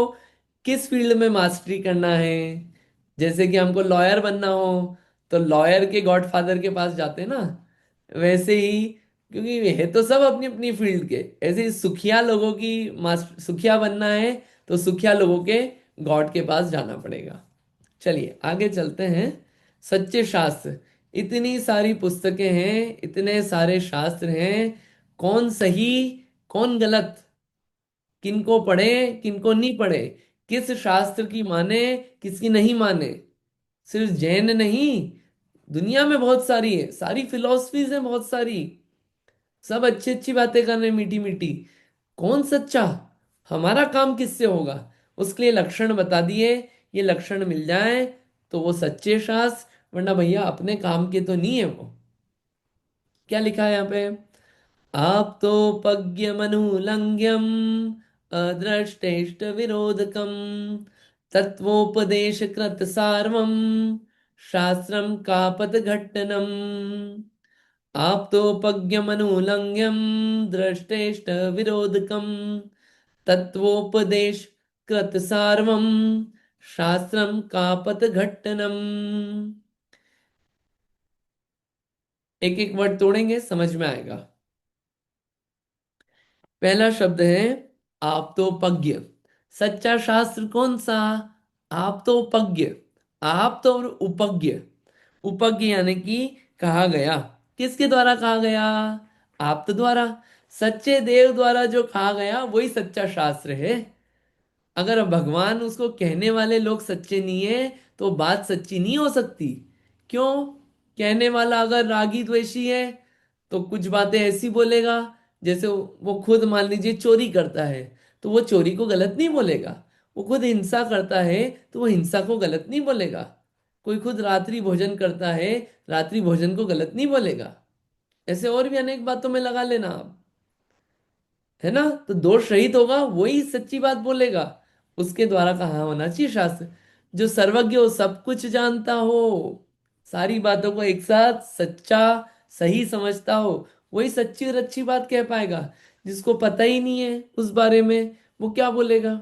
किस फील्ड में मास्टरी करना है, जैसे कि हमको लॉयर बनना हो तो लॉयर के गॉडफादर के पास जाते हैं ना, वैसे ही, क्योंकि है तो सब अपनी अपनी फील्ड के, ऐसे ही सुखिया लोगों की मास्टर, सुखिया बनना है तो सुखिया लोगों के गॉड के पास जाना पड़ेगा। चलिए आगे चलते हैं। सच्चे शास्त्र। इतनी सारी पुस्तकें हैं, इतने सारे शास्त्र हैं, कौन सही कौन गलत, किनको पढ़े किनको नहीं पढ़े, किस शास्त्र की माने किसकी नहीं माने। सिर्फ जैन नहीं, दुनिया में बहुत सारी है, सारी फिलॉसफीज हैं बहुत सारी, सब अच्छी अच्छी बातें कर रहे हैं मीठी मीठी। कौन सच्चा, हमारा काम किससे होगा, उसके लिए लक्षण बता दिए। ये लक्षण मिल जाए तो वो सच्चे शास्त्र, वरना भैया अपने काम के तो नहीं है वो। क्या लिखा है यहाँ पे? आप तो पग्यमनुलंघ्यम अदृष्टेष्ट विरोधकम तत्वोपदेश कृत सार्वम शास्त्रम कापत घट्टनम। आप तो पग्यमनुलंघ्यम दृष्टेष्ट विरोधकम तत्वोपदेश कृत सार्वम शास्त्रम कापत घट्टनम। एक एक वर्ड तोड़ेंगे, समझ में आएगा। पहला शब्द है आप्तोपज्ञ। सच्चा शास्त्र कौन सा? आप्तोपज्ञ। आप तो और उपज्ञ। उपज्ञ यानी कि कहा गया, किसके द्वारा कहा गया? आप्त द्वारा। सच्चे देव द्वारा जो कहा गया वही सच्चा शास्त्र है। अगर भगवान उसको कहने वाले लोग सच्चे नहीं है तो बात सच्ची नहीं हो सकती। क्यों? कहने वाला अगर रागी द्वेषी है तो कुछ बातें ऐसी बोलेगा, जैसे वो खुद मान लीजिए चोरी करता है तो वो चोरी को गलत नहीं बोलेगा। वो खुद हिंसा करता है तो वो हिंसा को गलत नहीं बोलेगा। कोई खुद रात्रि भोजन करता है, रात्रि भोजन को गलत नहीं बोलेगा। ऐसे और भी अनेक बातों में लगा लेना आप, है ना। तो दोष रहित होगा, वही सच्ची बात बोलेगा। उसके द्वारा कहा होना चाहिए शास्त्र, जो सर्वज्ञ हो, सब कुछ जानता हो, सारी बातों को एक साथ सच्चा सही समझता हो, वही सच्ची और अच्छी बात कह पाएगा। जिसको पता ही नहीं है उस बारे में, वो क्या बोलेगा?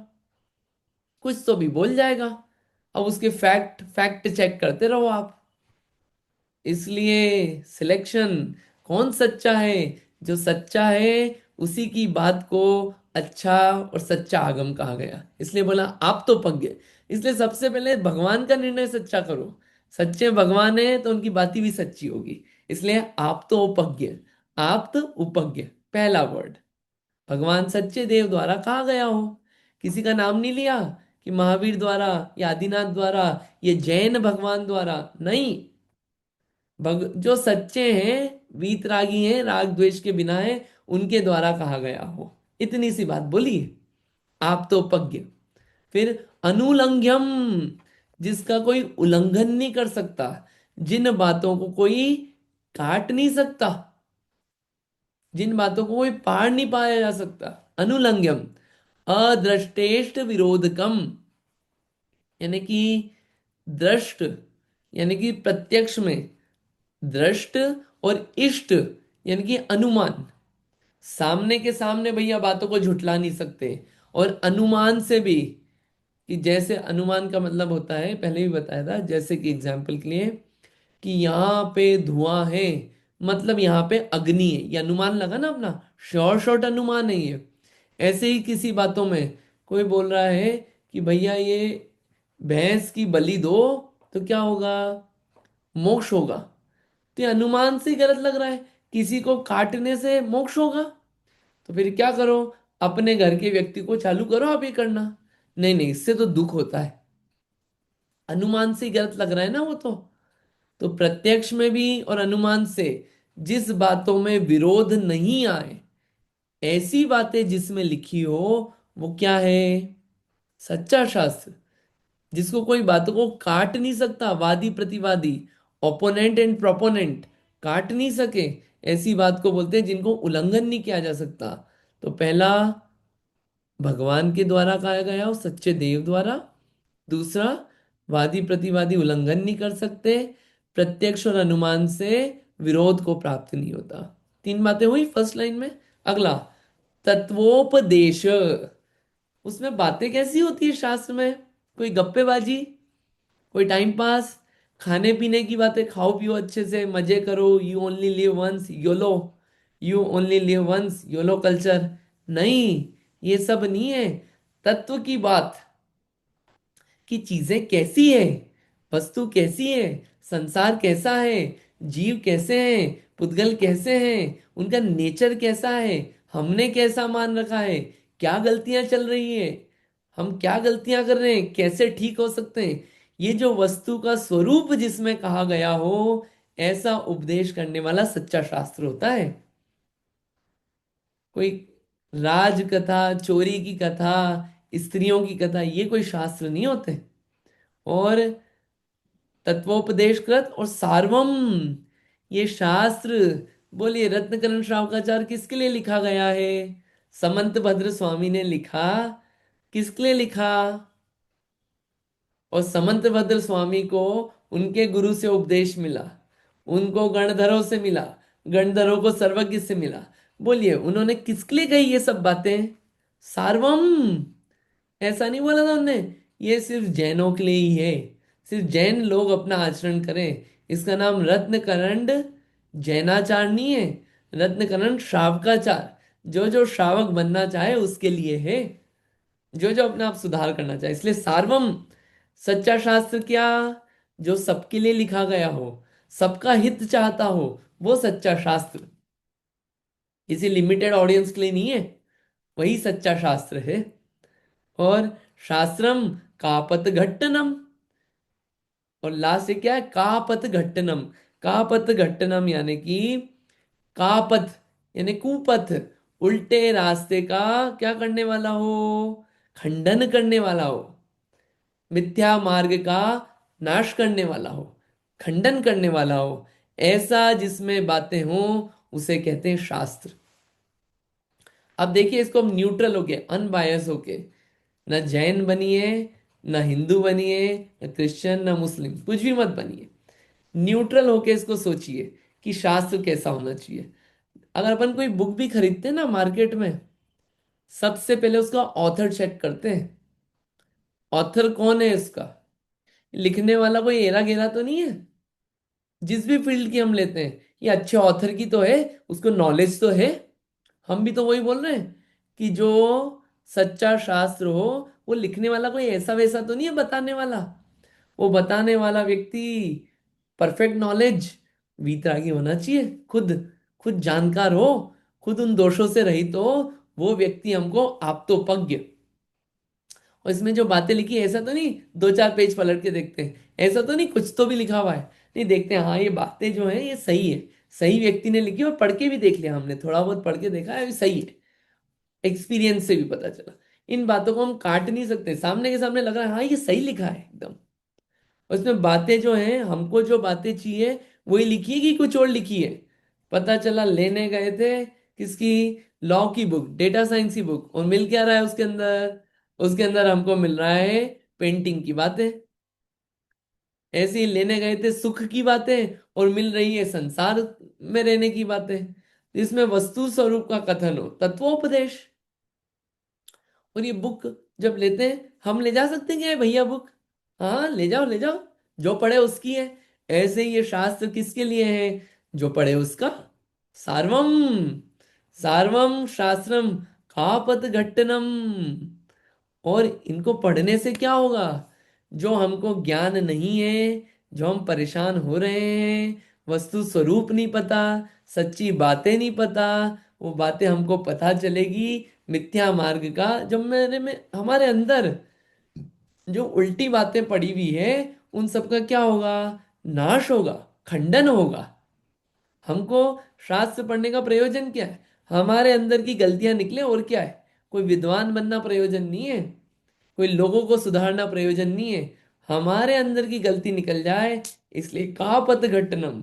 कुछ तो भी बोल जाएगा। अब उसके फैक्ट फैक्ट चेक करते रहो आप। इसलिए सिलेक्शन, कौन सच्चा है? जो सच्चा है उसी की बात को अच्छा और सच्चा आगम कहा गया। इसलिए बोला आप तो पज्ञ। इसलिए सबसे पहले भगवान का निर्णय सच्चा करो। सच्चे भगवान है तो उनकी बात भी सच्ची होगी। इसलिए आप तो उपज्ञ, आप तो उपज्ञ, पहला वर्ड। भगवान सच्चे देव द्वारा कहा गया हो, किसी का नाम नहीं लिया कि महावीर द्वारा या आदिनाथ द्वारा, ये जैन भगवान द्वारा नहीं। जो सच्चे हैं, वीतरागी हैं, राग द्वेष के बिना है, उनके द्वारा कहा गया हो। इतनी सी बात बोली, आप तो पज्ञ। फिर अनुलंघ्यम, जिसका कोई उल्लंघन नहीं कर सकता, जिन बातों को कोई काट नहीं सकता, जिन बातों को कोई पार नहीं पाया जा सकता। अनुलंघ्यम, अदृष्टेष्ट विरोधकम, यानी कि दृष्ट, यानी कि प्रत्यक्ष में दृष्ट, और इष्ट यानी कि अनुमान। सामने के सामने भैया बातों को झुठला नहीं सकते, और अनुमान से भी, कि जैसे अनुमान का मतलब होता है, पहले भी बताया था, जैसे कि एग्जाम्पल के लिए कि यहाँ पे धुआं है, मतलब यहाँ पे अग्नि है, ये अनुमान लगा ना अपना, श्योर शॉर्ट अनुमान है ये। ऐसे ही किसी बातों में कोई बोल रहा है कि भैया ये भैंस की बलि दो तो क्या होगा? मोक्ष होगा। तो ये अनुमान से ही गलत लग रहा है, किसी को काटने से मोक्ष होगा। तो फिर क्या करो? अपने घर के व्यक्ति को चालू करो आप ये करना। नहीं नहीं, इससे तो दुख होता है। अनुमान से ही गलत लग रहा है ना वो तो प्रत्यक्ष में भी और अनुमान से, जिस बातों में विरोध नहीं आए, ऐसी बातें जिसमें लिखी हो, वो क्या है? सच्चा शास्त्र। जिसको कोई बातों को काट नहीं सकता, वादी प्रतिवादी, ओपोनेंट एंड प्रोपोनेंट काट नहीं सके, ऐसी बात को बोलते हैं जिनको उल्लंघन नहीं किया जा सकता। तो पहला, भगवान के द्वारा कहा गया हो, सच्चे देव द्वारा। दूसरा, वादी प्रतिवादी उल्लंघन नहीं कर सकते, प्रत्यक्ष और अनुमान से विरोध को प्राप्त नहीं होता। तीन बातें हुई फर्स्ट लाइन में। अगला, तत्वोपदेश। उसमें बातें कैसी होती है शास्त्र में? कोई गप्पेबाजी, कोई टाइम पास, खाने पीने की बातें, खाओ पियो अच्छे से मजे करो, you only live once YOLO, you only live once YOLO culture. नहीं, ये सब नहीं है। तत्व की बात, कि चीजें कैसी है, वस्तु कैसी है, संसार कैसा है, जीव कैसे हैं, पुद्गल कैसे हैं, उनका नेचर कैसा है, हमने कैसा मान रखा है, क्या गलतियां चल रही है, हम क्या गलतियां कर रहे हैं, कैसे ठीक हो सकते हैं। ये जो वस्तु का स्वरूप जिसमें कहा गया हो, ऐसा उपदेश करने वाला सच्चा शास्त्र होता है। कोई राज कथा, चोरी की कथा, स्त्रियों की कथा, ये कोई शास्त्र नहीं होते। और तत्वोपदेशकृत और सार्वम, ये शास्त्र, बोलिए रत्नकरण श्रावकाचार्य किसके लिए लिखा गया है? समंत भद्र स्वामी ने लिखा। किसके लिए लिखा? और समंत भद्र स्वामी को उनके गुरु से उपदेश मिला, उनको गणधरों से मिला, गणधरों को सर्वज्ञ से मिला। बोलिए उन्होंने किसके लिए कही ये सब बातें? सार्वम, ऐसा नहीं बोला था उनने ये सिर्फ जैनों के लिए ही है, सिर्फ जैन लोग अपना आचरण करें। इसका नाम रत्नकरंड जैनाचार नहीं है, रत्नकरंड श्रावकाचार। जो जो श्रावक बनना चाहे उसके लिए है, जो जो अपना आप सुधार करना चाहे। इसलिए सार्वम, सच्चा शास्त्र क्या? जो सबके लिए लिखा गया हो, सबका हित चाहता हो, वो सच्चा शास्त्र। किसी लिमिटेड ऑडियंस के लिए नहीं है, वही सच्चा शास्त्र है। और शास्त्रम कापत घट्टनम, और लास्ट से क्या है? कापत घट्टनम। कापत घट्टनम यानी कि कापथ यानी कुपथ, उल्टे रास्ते का क्या करने वाला हो? खंडन करने वाला हो। मिथ्या मार्ग का नाश करने वाला हो, खंडन करने वाला हो, ऐसा जिसमें बातें हों, उसे कहते हैं शास्त्र। अब देखिए, इसको हम न्यूट्रल होके, अनबायस होके, ना जैन बनिए, ना हिंदू बनिए, ना क्रिश्चियन, ना मुस्लिम, कुछ भी मत बनिए। न्यूट्रल होके इसको सोचिए कि शास्त्र कैसा होना चाहिए। अगर अपन कोई बुक भी खरीदते हैं ना मार्केट में, सबसे पहले उसका ऑथर चेक करते हैं। ऑथर कौन है इसका? लिखने वाला कोई एरा गेरा तो नहीं है? जिस भी फील्ड की हम लेते हैं, ये अच्छे ऑथर की तो है, उसको नॉलेज तो है। हम भी तो वही बोल रहे हैं कि जो सच्चा शास्त्र हो, वो लिखने वाला कोई ऐसा वैसा तो नहीं है बताने वाला। वो बताने वाला व्यक्ति परफेक्ट नॉलेज, वीतरागी होना चाहिए, खुद खुद जानकार हो, खुद उन दोषों से रहित हो। वो व्यक्ति हमको आप्तोपज्ञ। और इसमें जो बातें लिखी है, ऐसा तो नहीं दो चार पेज पलट के देखते हैं, ऐसा तो नहीं कुछ तो भी लिखा हुआ है, नहीं देखते हैं हाँ ये बातें जो है ये सही है, सही व्यक्ति ने लिखी, और पढ़ के भी देख लिया हमने, थोड़ा बहुत पढ़ के देखा है, ये सही है, एक्सपीरियंस से भी पता चला। इन बातों को हम काट नहीं सकते, सामने के सामने लग रहा है हाँ ये सही लिखा है एकदम। और इसमें बातें जो हैं, हमको जो बातें चाहिए वही लिखी है कि कुछ और लिखी है। पता चला लेने गए थे किसकी, लॉ की बुक, डेटा साइंस की बुक, और मिल क्या रहा है उसके अंदर? उसके अंदर हमको मिल रहा है पेंटिंग की बातें। ऐसे ही लेने गए थे सुख की बातें, और मिल रही है संसार में रहने की बातें। इसमें वस्तु स्वरूप का कथन हो, तत्वोपदेश। और ये बुक जब लेते हैं, हम ले जा सकते हैं क्या ये भैया बुक? हाँ ले जाओ ले जाओ, जो पढ़े उसकी है। ऐसे ही ये शास्त्र किसके लिए है? जो पढ़े उसका। सार्वम, सार्वम शास्त्रम खापत घट्टनम। और इनको पढ़ने से क्या होगा? जो हमको ज्ञान नहीं है, जो हम परेशान हो रहे हैं, वस्तु स्वरूप नहीं पता, सच्ची बातें नहीं पता, वो बातें हमको पता चलेगी। मिथ्या मार्ग का जब मेरे में हमारे अंदर जो उल्टी बातें पड़ी हुई है, उन सब का क्या होगा? नाश होगा, खंडन होगा। हमको शास्त्र पढ़ने का प्रयोजन क्या है? हमारे अंदर की गलतियां निकले, और क्या है? कोई विद्वान बनना प्रयोजन नहीं है, कोई लोगों को सुधारना प्रयोजन नहीं है। हमारे अंदर की गलती निकल जाए, इसलिए कापत घटनम,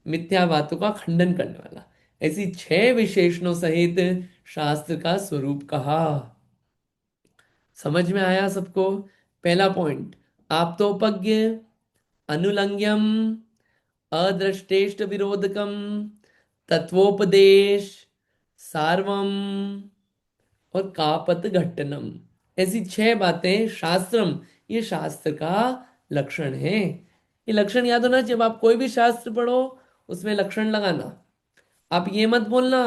मिथ्या बातों का खंडन करने वाला। ऐसी 6 विशेषणों सहित शास्त्र का स्वरूप कहा। समझ में आया सबको? पहला पॉइंट, आप्तोपज्ञ, अनुलंघ्यम, अदृष्टेष्ट विरोधकम, तत्वोपदेश, सार्वम, और कापत घट्टनम। ऐसी 6 बातें शास्त्रम, ये शास्त्र का लक्षण है। ये लक्षण याद होना, जब आप कोई भी शास्त्र पढ़ो उसमें लक्षण लगाना। आप ये मत बोलना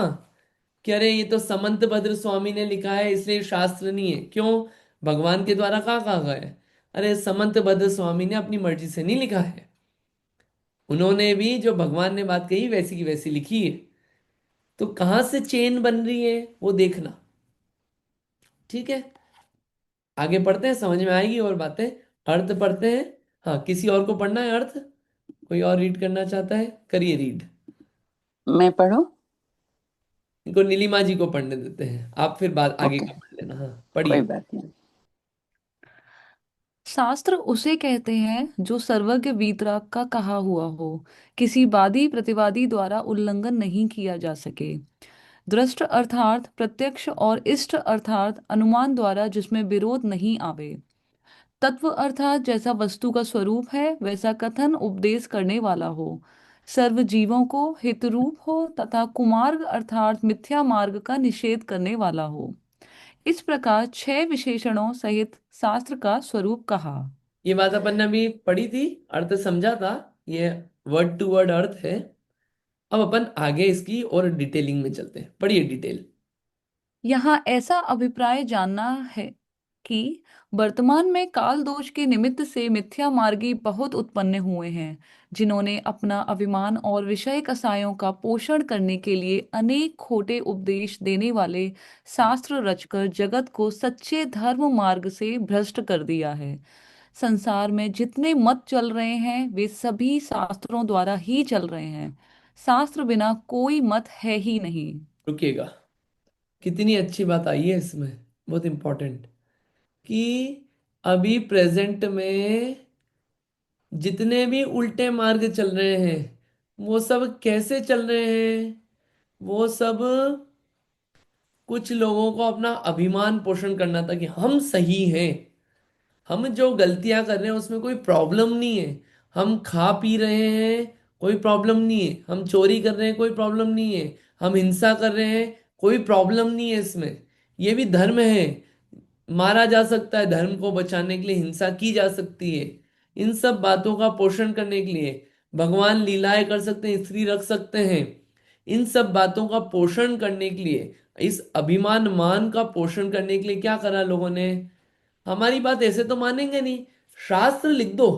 कि अरे ये तो समंत भद्र स्वामी ने लिखा है इसलिए शास्त्र नहीं है। क्यों? भगवान के द्वारा कहा गया है? अरे समंत भद्र स्वामी ने अपनी मर्जी से नहीं लिखा है, उन्होंने भी जो भगवान ने बात कही वैसी की वैसी लिखी है। तो कहां से चेन बन रही है वो देखना। ठीक है, आगे पढ़ते हैं, समझ में आएगी और बातें। अर्थ पढ़ते हैं। हाँ, किसी और को पढ़ना है अर्थ? कोई और रीड करना चाहता है? करिए रीड। मैं पढ़ूं? इनको नीलिमा जी को पढ़ने देते हैं, आप फिर बात आगे ओके, का पढ़ लेना। हाँ कोई पढ़िए। बात नहीं। शास्त्र उसे कहते हैं जो सर्वज्ञ वीतराग का कहा हुआ हो, किसी वादी प्रतिवादी द्वारा उल्लंघन नहीं किया जा सके। दृष्ट अर्थात प्रत्यक्ष और इष्ट अर्थात अनुमान द्वारा जिसमें विरोध नहीं आवे। तत्व अर्थात जैसा वस्तु का स्वरूप है वैसा कथन उपदेश करने वाला हो, सर्व जीवों को हितरूप हो तथा कुमार्ग अर्थात मिथ्या मार्ग का निषेध करने वाला हो। इस प्रकार 6 विशेषणों सहित शास्त्र का स्वरूप कहा। ये बात अपन ने अभी पढ़ी थी, अर्थ समझा था। ये वर्ड टू वर्ड अर्थ है। अब अपन आगे इसकी और डिटेलिंग में चलते हैं, पढ़िए डिटेल। यहाँ ऐसा अभिप्राय जानना है कि वर्तमान में काल दोष के निमित्त से मिथ्या मार्गी बहुत उत्पन्न हुए हैं, जिन्होंने अपना अभिमान और विषय कसायों का पोषण करने के लिए अनेक खोटे उपदेश देने वाले शास्त्र रचकर जगत को सच्चे धर्म मार्ग से भ्रष्ट कर दिया है। संसार में जितने मत चल रहे हैं वे सभी शास्त्रों द्वारा ही चल रहे हैं। शास्त्र बिना कोई मत है ही नहीं। रुकिएगा, कितनी अच्छी बात आई है इसमें, बहुत इंपॉर्टेंट। कि अभी प्रेजेंट में जितने भी उल्टे मार्ग चल रहे हैं वो सब कैसे चल रहे हैं? वो सब कुछ लोगों को अपना अभिमान पोषण करना था कि हम सही हैं, हम जो गलतियां कर रहे हैं उसमें कोई प्रॉब्लम नहीं है, हम खा पी रहे हैं कोई प्रॉब्लम नहीं है, हम चोरी कर रहे हैं कोई प्रॉब्लम नहीं है, हम हिंसा कर रहे हैं कोई प्रॉब्लम नहीं है इसमें। ये भी धर्म है, मारा जा सकता है, धर्म को बचाने के लिए हिंसा की जा सकती है। इन सब बातों का पोषण करने के लिए भगवान लीलाएं कर सकते हैं, स्त्री रख सकते हैं। इन सब बातों का पोषण करने के लिए, इस अभिमान मान का पोषण करने के लिए क्या करा लोगों ने? हमारी बात ऐसे तो मानेंगे नहीं, शास्त्र लिख दो।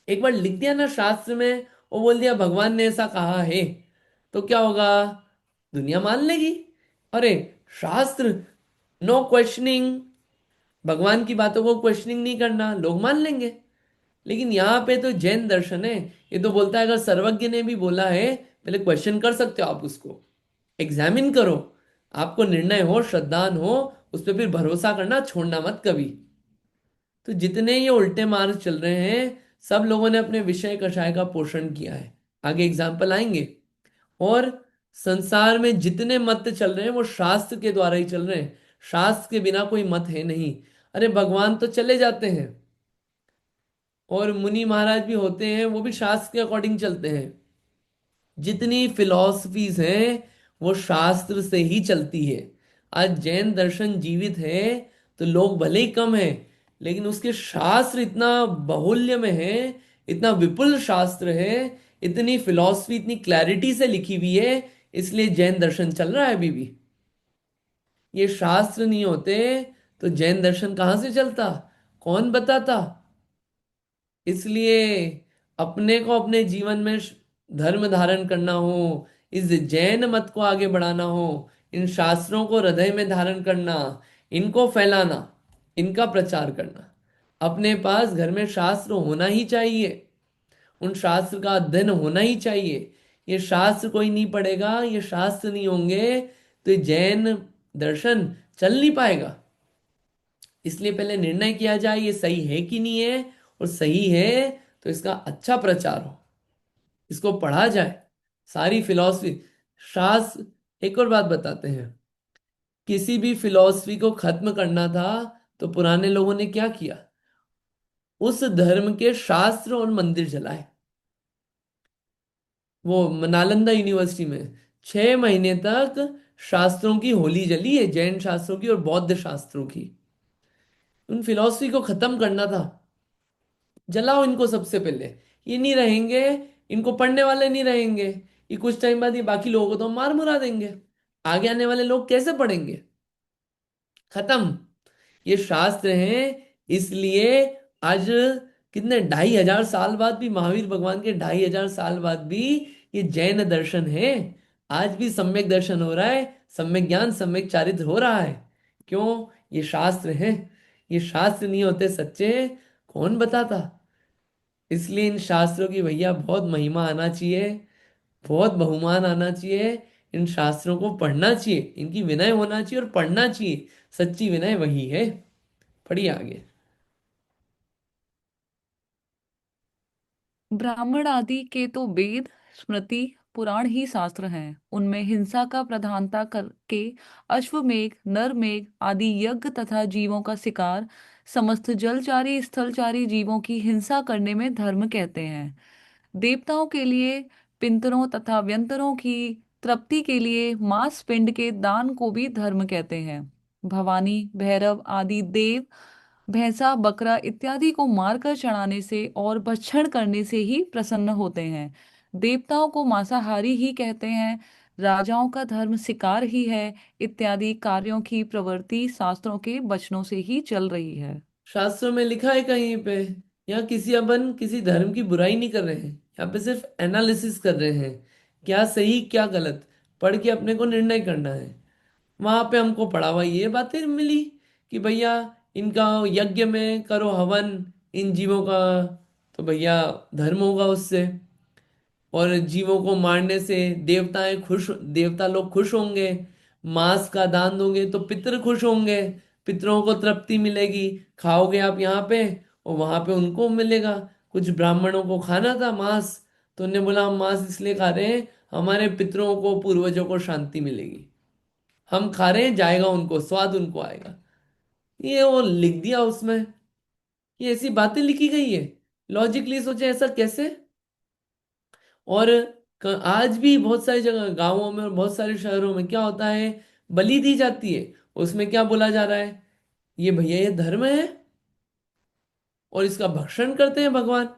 एक बार लिख दिया ना शास्त्र में, वो बोल दिया भगवान ने ऐसा कहा है, तो क्या होगा? दुनिया मान लेगी। अरे शास्त्र, नो क्वेश्चनिंग, भगवान की बातों को क्वेश्चनिंग नहीं करना, लोग मान लेंगे। लेकिन यहाँ पे तो जैन दर्शन है, ये तो बोलता है अगर सर्वज्ञ ने भी बोला है, पहले क्वेश्चन कर सकते हो, आप उसको एग्जामिन करो, आपको निर्णय हो, श्रद्धान हो, उस पर फिर भरोसा करना छोड़ना मत कभी। तो जितने ये उल्टे मार्ग चल रहे हैं, सब लोगों ने अपने विषय कषाय का पोषण किया है। आगे एग्जाम्पल आएंगे। और संसार में जितने मत चल रहे हैं वो शास्त्र के द्वारा ही चल रहे हैं, शास्त्र के बिना कोई मत है नहीं। अरे भगवान तो चले जाते हैं, और मुनि महाराज भी होते हैं, वो भी शास्त्र के अकॉर्डिंग चलते हैं। जितनी फिलॉसफीज हैं वो शास्त्र से ही चलती है। आज जैन दर्शन जीवित है तो लोग भले ही कम हैं, लेकिन उसके शास्त्र इतना बाहुल्य में है, इतना विपुल शास्त्र है, इतनी फिलॉसफी इतनी क्लैरिटी से लिखी हुई है, इसलिए जैन दर्शन चल रहा है अभी भी। ये शास्त्र नहीं होते तो जैन दर्शन कहाँ से चलता, कौन बताता? इसलिए अपने को अपने जीवन में धर्म धारण करना हो, इस जैन मत को आगे बढ़ाना हो, इन शास्त्रों को हृदय में धारण करना, इनको फैलाना, इनका प्रचार करना। अपने पास घर में शास्त्र होना ही चाहिए, उन शास्त्र का अध्ययन होना ही चाहिए। ये शास्त्र कोई नहीं पढ़ेगा, ये शास्त्र नहीं होंगे तो ये जैन दर्शन चल नहीं पाएगा। इसलिए पहले निर्णय किया जाए ये सही है कि नहीं है, और सही है तो इसका अच्छा प्रचार हो, इसको पढ़ा जाए, सारी फिलॉसफी, शास्त्र। एक और बात बताते हैं, किसी भी फिलॉसफी को खत्म करना था तो पुराने लोगों ने क्या किया? उस धर्म के शास्त्र और मंदिर जलाए। वो नालंदा यूनिवर्सिटी में 6 महीने तक शास्त्रों की होली जली है, जैन शास्त्रों की और बौद्ध शास्त्रों की। उन फिलॉसफी को खत्म करना था, जलाओ इनको सबसे पहले। ये नहीं रहेंगे, इनको पढ़ने वाले नहीं रहेंगे, ये कुछ टाइम बाद ये बाकी लोगों को तो मार मुरा देंगे, आगे आने वाले लोग कैसे पढ़ेंगे? खत्म। ये शास्त्र हैं, इसलिए आज कितने 2500 साल बाद भी, महावीर भगवान के 2500 साल बाद भी ये जैन दर्शन है। आज भी सम्यक दर्शन हो रहा है, सम्यक ज्ञान सम्यक चारित्र हो रहा है। क्यों? ये शास्त्र है। ये शास्त्र नहीं होते सच्चे, कौन बताता? इसलिए इन शास्त्रों की भैया बहुत महिमा आना चाहिए, बहुत बहुमान आना चाहिए। इन शास्त्रों को पढ़ना चाहिए, इनकी विनय होना चाहिए और पढ़ना चाहिए। सच्ची विनय वही है। पढ़िए आगे। ब्राह्मण आदि के तो वेद, स्मृति, पुराण ही शास्त्र हैं। उनमें हिंसा का प्रधानता करके अश्वमेध, नरमेध आदि यज्ञ तथा जीवों का शिकार, समस्त जलचारी स्थलचारी जीवों की हिंसा करने में धर्म कहते हैं। देवताओं के लिए पिंतरों तथा व्यंतरों की तृप्ति के लिए मांस पिंड के दान को भी धर्म कहते हैं। भवानी, भैरव आदि देव भैंसा, बकरा इत्यादि को मारकर चढ़ाने से और भक्षण करने से ही प्रसन्न होते हैं। देवताओं को मांसाहारी ही कहते हैं। राजाओं का धर्म शिकार ही है। इत्यादि कार्यों की प्रवृत्ति शास्त्रों के वचनों से ही चल रही है। शास्त्रों में लिखा है कहीं पे? यहाँ किसी अपन किसी धर्म की बुराई नहीं कर रहे हैं, यहाँ पे सिर्फ एनालिसिस कर रहे हैं, क्या सही क्या गलत पढ़ के अपने को निर्णय करना है। वहां पे हमको पढ़ा हुआ ये बातें मिली कि भैया इनका यज्ञ में करो हवन, इन जीवों का, तो भैया धर्म होगा उससे। और जीवों को मारने से देवताएं खुश, देवता लोग खुश होंगे। मांस का दान दोगे तो पितृ खुश होंगे, पितरों को तृप्ति मिलेगी, खाओगे आप यहाँ पे और वहां पे उनको मिलेगा। कुछ ब्राह्मणों को खाना था मांस, तो उन्होंने बोला हम मांस इसलिए खा रहे हैं, हमारे पितरों को पूर्वजों को शांति मिलेगी, हम खा रहे हैं, जाएगा उनको स्वाद, उनको आएगा। ये वो लिख दिया उसमें, ये ऐसी बातें लिखी गई है। लॉजिकली सोचे ऐसा कैसे। और आज भी बहुत सारी जगह गांवों में और बहुत सारे शहरों में क्या होता है, बलि दी जाती है, उसमें क्या बोला जा रहा है, ये भैया ये धर्म है और इसका भक्षण करते हैं भगवान।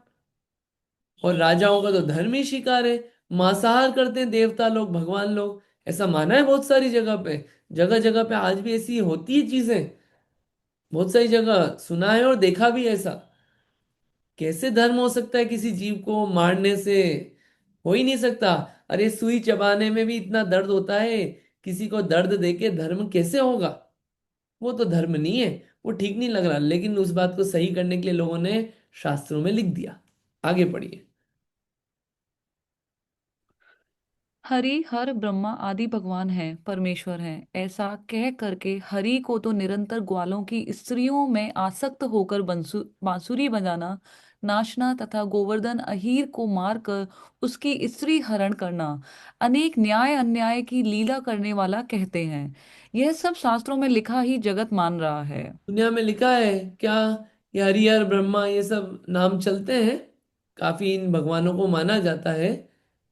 और राजाओं का तो धर्म ही शिकार है, मांसाहार करते हैं देवता लोग, भगवान लोग, ऐसा माना है बहुत सारी जगह पे। जगह जगह पे आज भी ऐसी होती है चीजें, बहुत सारी जगह सुना है और देखा भी है ऐसा। कैसे धर्म हो सकता है किसी जीव को मारने से, हो ही नहीं सकता। अरे सुई चबाने में भी इतना दर्द होता है, किसी को दर्द देके धर्म कैसे होगा। वो तो धर्म नहीं है, वो ठीक नहीं लग रहा, लेकिन उस बात को सही करने के लिए लोगों ने शास्त्रों में लिख दिया। आगे पढ़िए। हरि हर ब्रह्मा आदि भगवान है, परमेश्वर है, ऐसा कह करके हरि को तो निरंतर ग्वालों की स्त्रियों में आसक्त होकर बांसुरी बजाना, नाचना तथा गोवर्धन अहीर को मारकर उसकी स्त्री हरण करना, अनेक न्याय अन्याय की लीला करने वाला कहते हैं। यह सब शास्त्रों में लिखा ही जगत मान रहा है। दुनिया में लिखा है क्या, ये हरिहर ब्रह्मा ये सब नाम चलते हैं, काफी इन भगवानों को माना जाता है,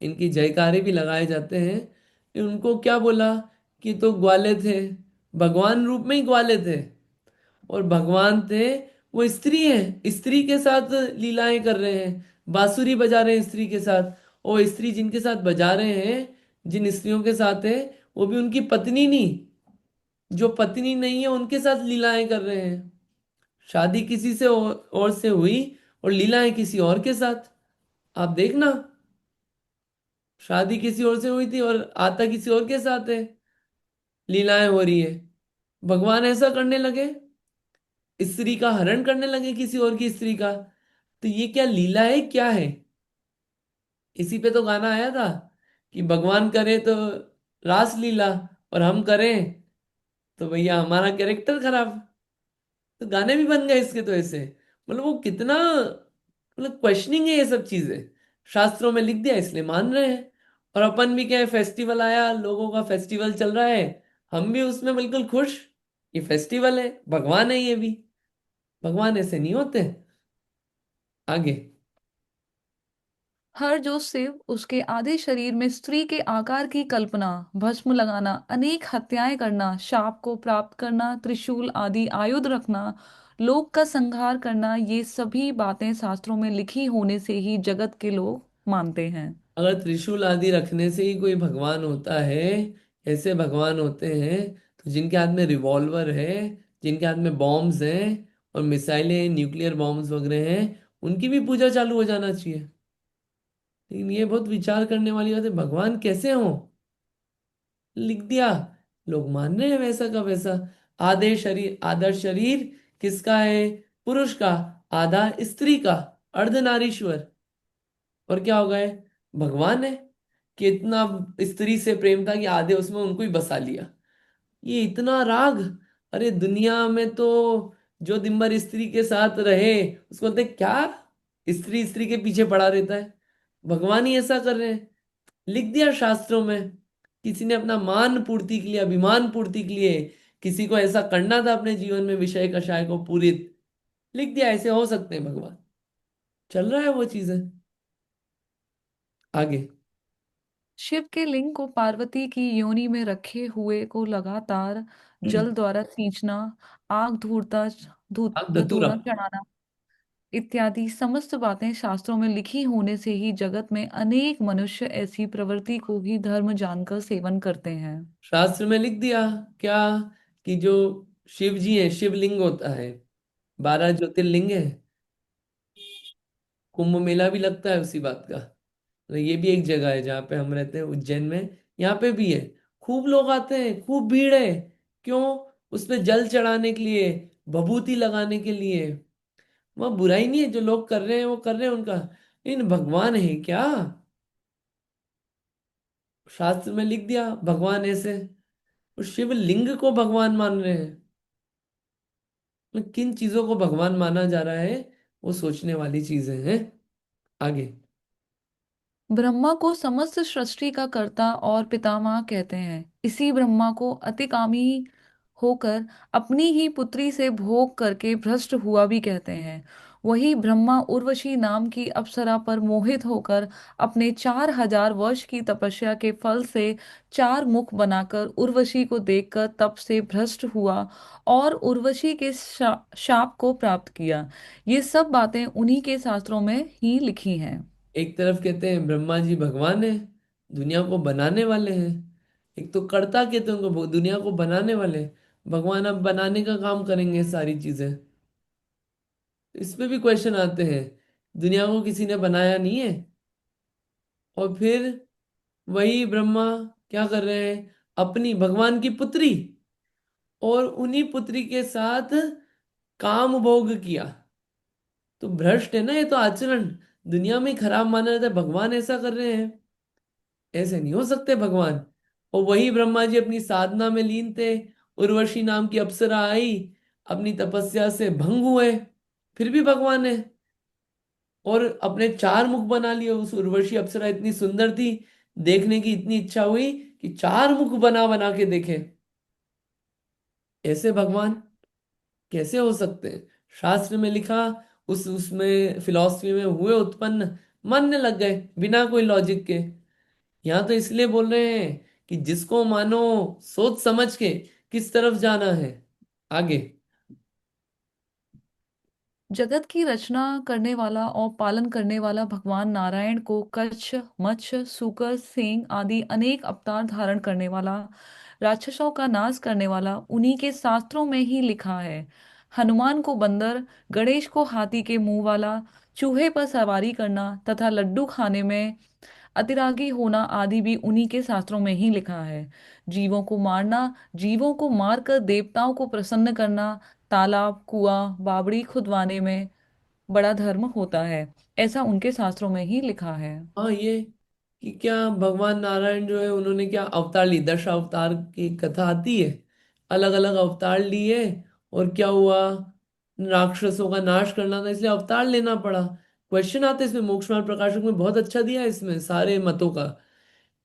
इनकी जयकारे भी लगाए जाते हैं। उनको क्या बोला कि तो ग्वाले थे, भगवान रूप में ही ग्वाले थे। और भगवान थे, वो स्त्री है, स्त्री के साथ लीलाएं कर रहे हैं, बांसुरी बजा रहे हैं स्त्री के साथ। और स्त्री जिनके साथ बजा रहे हैं, जिन स्त्रियों के साथ है, वो भी उनकी पत्नी नहीं, जो पत्नी नहीं है उनके साथ लीलाएं कर रहे हैं। शादी किसी से और से हुई और लीलाएं किसी और के साथ। आप देखना, शादी किसी और से हुई थी और आता किसी और के साथ है, लीलाएं हो रही है। भगवान ऐसा करने लगे, स्त्री का हरण करने लगे किसी और की स्त्री का। तो ये क्या लीला है, क्या है। इसी पे तो गाना आया था कि भगवान करे तो रास लीला, और हम करें तो भैया हमारा कैरेक्टर खराब। तो गाने भी बन गए इसके तो ऐसे। मतलब वो कितना, मतलब क्वेश्चनिंग है ये सब चीजें। शास्त्रों में लिख दिया इसलिए मान रहे हैं। और अपन भी क्या है, फेस्टिवल आया, लोगों का फेस्टिवल चल रहा है, हम भी उसमें बिल्कुल खुश। ये फेस्टिवल है, भगवान है ये भी। भगवान ऐसे नहीं होते। आगे। हर जो शिव उसके आधे शरीर में स्त्री के आकार की कल्पना, भस्म लगाना, अनेक हत्याएं करना, शाप को प्राप्त करना, त्रिशूल आदि आयुध रखना, लोक का संहार करना, ये सभी बातें शास्त्रों में लिखी होने से ही जगत के लोग मानते हैं। अगर त्रिशूल आदि रखने से ही कोई भगवान होता है, ऐसे भगवान होते हैं, तो जिनके हाथ में रिवॉल्वर है, जिनके हाथ में बॉम्ब्स हैं और मिसाइलें, न्यूक्लियर बॉम्ब्स वगैरह हैं, उनकी भी पूजा चालू हो जाना चाहिए। लेकिन ये बहुत विचार करने वाली बात है, भगवान कैसे हो, लिख दिया, लोग मान रहे हैं वैसा का वैसा। आदर शरीर किसका है, पुरुष का, आधा स्त्री का, अर्धनारीश्वर। और क्या हो गए, भगवान है कि इतना स्त्री से प्रेम था कि आधे उसमें उनको ही बसा लिया। ये इतना राग। अरे दुनिया में तो जो दिन भर स्त्री के साथ रहे उसको बोलते हैं, क्या स्त्री स्त्री के पीछे पड़ा रहता है। भगवान ही ऐसा कर रहे हैं, लिख दिया शास्त्रों में। किसी ने अपना मान पूर्ति के लिए, अभिमान पूर्ति के लिए, किसी को ऐसा करना था अपने जीवन में, विषय कषाय को पूरित, लिख दिया ऐसे हो सकते हैं भगवान। चल रहा है वो चीजें। आगे। शिव के लिंग को पार्वती की योनि में रखे हुए को लगातार जल द्वारा सींचना, आग धूर्ता आग धतूरा। धतूरा चढ़ाना इत्यादि समस्त बातें शास्त्रों में लिखी होने से ही जगत में अनेक मनुष्य ऐसी प्रवृत्ति को ही धर्म जानकर सेवन करते हैं। शास्त्र में लिख दिया क्या, कि जो शिव जी है, शिवलिंग होता है, 12 ज्योतिर्लिंग है, कुंभ मेला भी लगता है उसी बात का। तो ये भी एक जगह है जहाँ पे हम रहते हैं, उज्जैन में, यहाँ पे भी है। खूब लोग आते हैं, खूब भीड़ है। क्यों, उस पे जल चढ़ाने के लिए, भभूति लगाने के लिए। वह बुराई नहीं है, जो लोग कर रहे हैं वो कर रहे हैं उनका, लेकिन भगवान है क्या। शास्त्र में लिख दिया भगवान ऐसे, उस शिवलिंग को भगवान मान रहे हैं। किन चीजों को भगवान माना जा रहा है, वो सोचने वाली चीजें हैं। आगे। ब्रह्मा को समस्त सृष्टि का कर्ता और पितामह कहते हैं। इसी ब्रह्मा को अतिकामी होकर अपनी ही पुत्री से भोग करके भ्रष्ट हुआ भी कहते हैं। वही ब्रह्मा उर्वशी नाम की अप्सरा पर मोहित होकर अपने 4,000 वर्ष की तपस्या के फल से 4 मुख बनाकर उर्वशी को देखकर तप से भ्रष्ट हुआ और उर्वशी के शाप को प्राप्त किया। ये सब बातें उन्हीं के शास्त्रों में ही लिखी हैं। एक तरफ कहते हैं ब्रह्मा जी भगवान है, दुनिया को बनाने वाले हैं। एक तो कर्ता कहते हैं उनको, दुनिया को बनाने वाले। भगवान अब बनाने का काम करेंगे सारी चीजें। इस पे भी क्वेश्चन आते हैं, दुनिया को किसी ने बनाया नहीं है। और फिर वही ब्रह्मा क्या कर रहे हैं, अपनी भगवान की पुत्री और उन्हीं पुत्री के साथ काम भोग किया। तो भ्रष्ट है ना ये तो आचरण, दुनिया में ही खराब माना जाता है। भगवान ऐसा कर रहे हैं, ऐसे नहीं हो सकते भगवान। और वही ब्रह्मा जी अपनी साधना में लीन थे, उर्वशी नाम की अप्सरा आई, अपनी तपस्या से भंग हुए, फिर भी भगवान है। और अपने 4 मुख बना लिए। उस उर्वशी अप्सरा इतनी सुंदर थी, देखने की इतनी इच्छा हुई कि 4 मुख बना बना के देखे। ऐसे भगवान कैसे हो सकते हैं? शास्त्र में लिखा, उस उसमें फिलॉसफी में हुए उत्पन्न, मानने लग गए बिना कोई लॉजिक के। यहाँ तो इसलिए बोल रहे हैं कि जिसको मानो सोच समझ के किस तरफ जाना है। आगे। जगत की रचना करने वाला और पालन करने वाला भगवान नारायण को कच्छ, मत्स्य, सूकर, सिंह आदि अनेक अवतार धारण करने वाला, राक्षसों का नाश करने वाला उन्हीं के शास्त्रों में ही लिखा है। हनुमान को बंदर, गणेश को हाथी के मुंह वाला, चूहे पर सवारी करना तथा लड्डू खाने में अतिरागी होना आदि भी उन्हीं के शास्त्रों में ही लिखा है। जीवों को मारना, जीवों को मारकर देवताओं को प्रसन्न करना, तालाब, कुआं, बावड़ी खुदवाने में बड़ा धर्म होता है, ऐसा उनके शास्त्रों में ही लिखा है। हाँ, ये कि क्या भगवान नारायण जो है उन्होंने क्या अवतार ली, 10 अवतार की कथा आती है, अलग अलग अवतार लिए। और क्या हुआ, राक्षसों का नाश करना था इसलिए अवतार लेना पड़ा। क्वेश्चन आते हैं इसमें, मोक्ष मार्ग प्रकाशक में बहुत अच्छा दिया है इसमें सारे मतों का,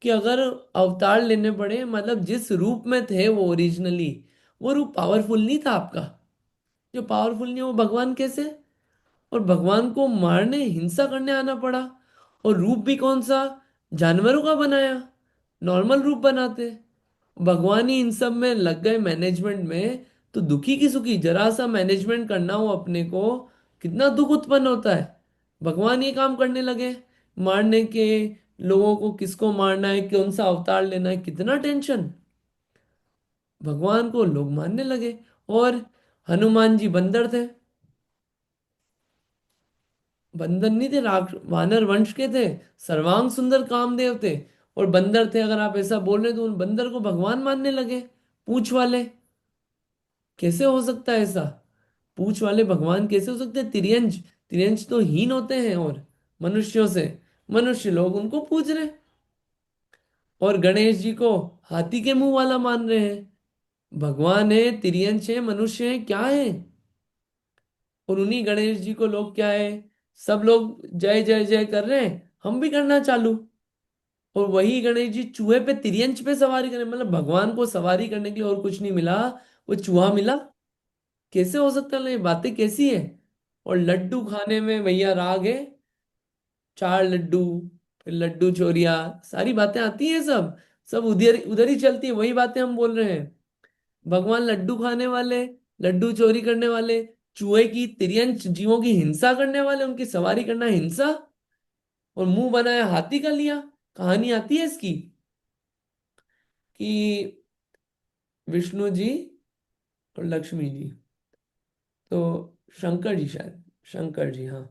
कि अगर अवतार लेने पड़े मतलब जिस रूप में थे वो ओरिजिनली, वो रूप पावरफुल नहीं था आपका। जो पावरफुल नहीं है वो भगवान कैसे? और भगवान को मारने हिंसा करने आना पड़ा। और रूप भी कौन सा, जानवरों का बनाया, नॉर्मल रूप बनाते। भगवान ही इन सब में लग गए मैनेजमेंट में। तो दुखी की सुखी, जरा सा मैनेजमेंट करना हो अपने को, कितना दुख उत्पन्न होता है। भगवान ये काम करने लगे, मारने के, लोगों को किसको मारना है, कौन सा अवतार लेना है, कितना टेंशन। भगवान को लोग मानने लगे। और हनुमान जी बंदर थे, बंदर नहीं थे, वानर वंश के थे, सर्वांग सुंदर कामदेव थे। और बंदर थे, अगर आप ऐसा बोल रहे तो उन बंदर को भगवान मानने लगे, पूंछ वाले। कैसे हो सकता है ऐसा? पूंछ वाले भगवान कैसे हो सकते हैं? तिर्यंच, तिर्यंच तो हीन होते हैं और मनुष्यों से, मनुष्य लोग उनको पूज रहे। और गणेश जी को हाथी के मुंह वाला मान रहे हैं। भगवान है, तिर्यंच है, मनुष्य है, क्या है? और उन्हीं गणेश जी को लोग क्या है, सब लोग जय जय जय कर रहे हैं, हम भी करना चालू। और वही गणेश जी चूहे पे, तिर्यंच पे सवारी करें, मतलब भगवान को सवारी करने के लिए और कुछ नहीं मिला, वो चूहा मिला। कैसे हो सकता है? ये बातें कैसी है? और लड्डू खाने में भैया राग है, 4 लड्डू, फिर लड्डू चोरिया, सारी बातें आती हैं, सब सब उधर उधर ही चलती है, वही बातें हम बोल रहे हैं। भगवान लड्डू खाने वाले, लड्डू चोरी करने वाले, चूहे की, तिर्यंच जीवों की हिंसा करने वाले, उनकी सवारी करना हिंसा। और मुंह बनाया हाथी का लिया। कहानी आती है इसकी कि विष्णु जी और लक्ष्मी जी, तो शंकर जी शायद, शंकर जी हाँ,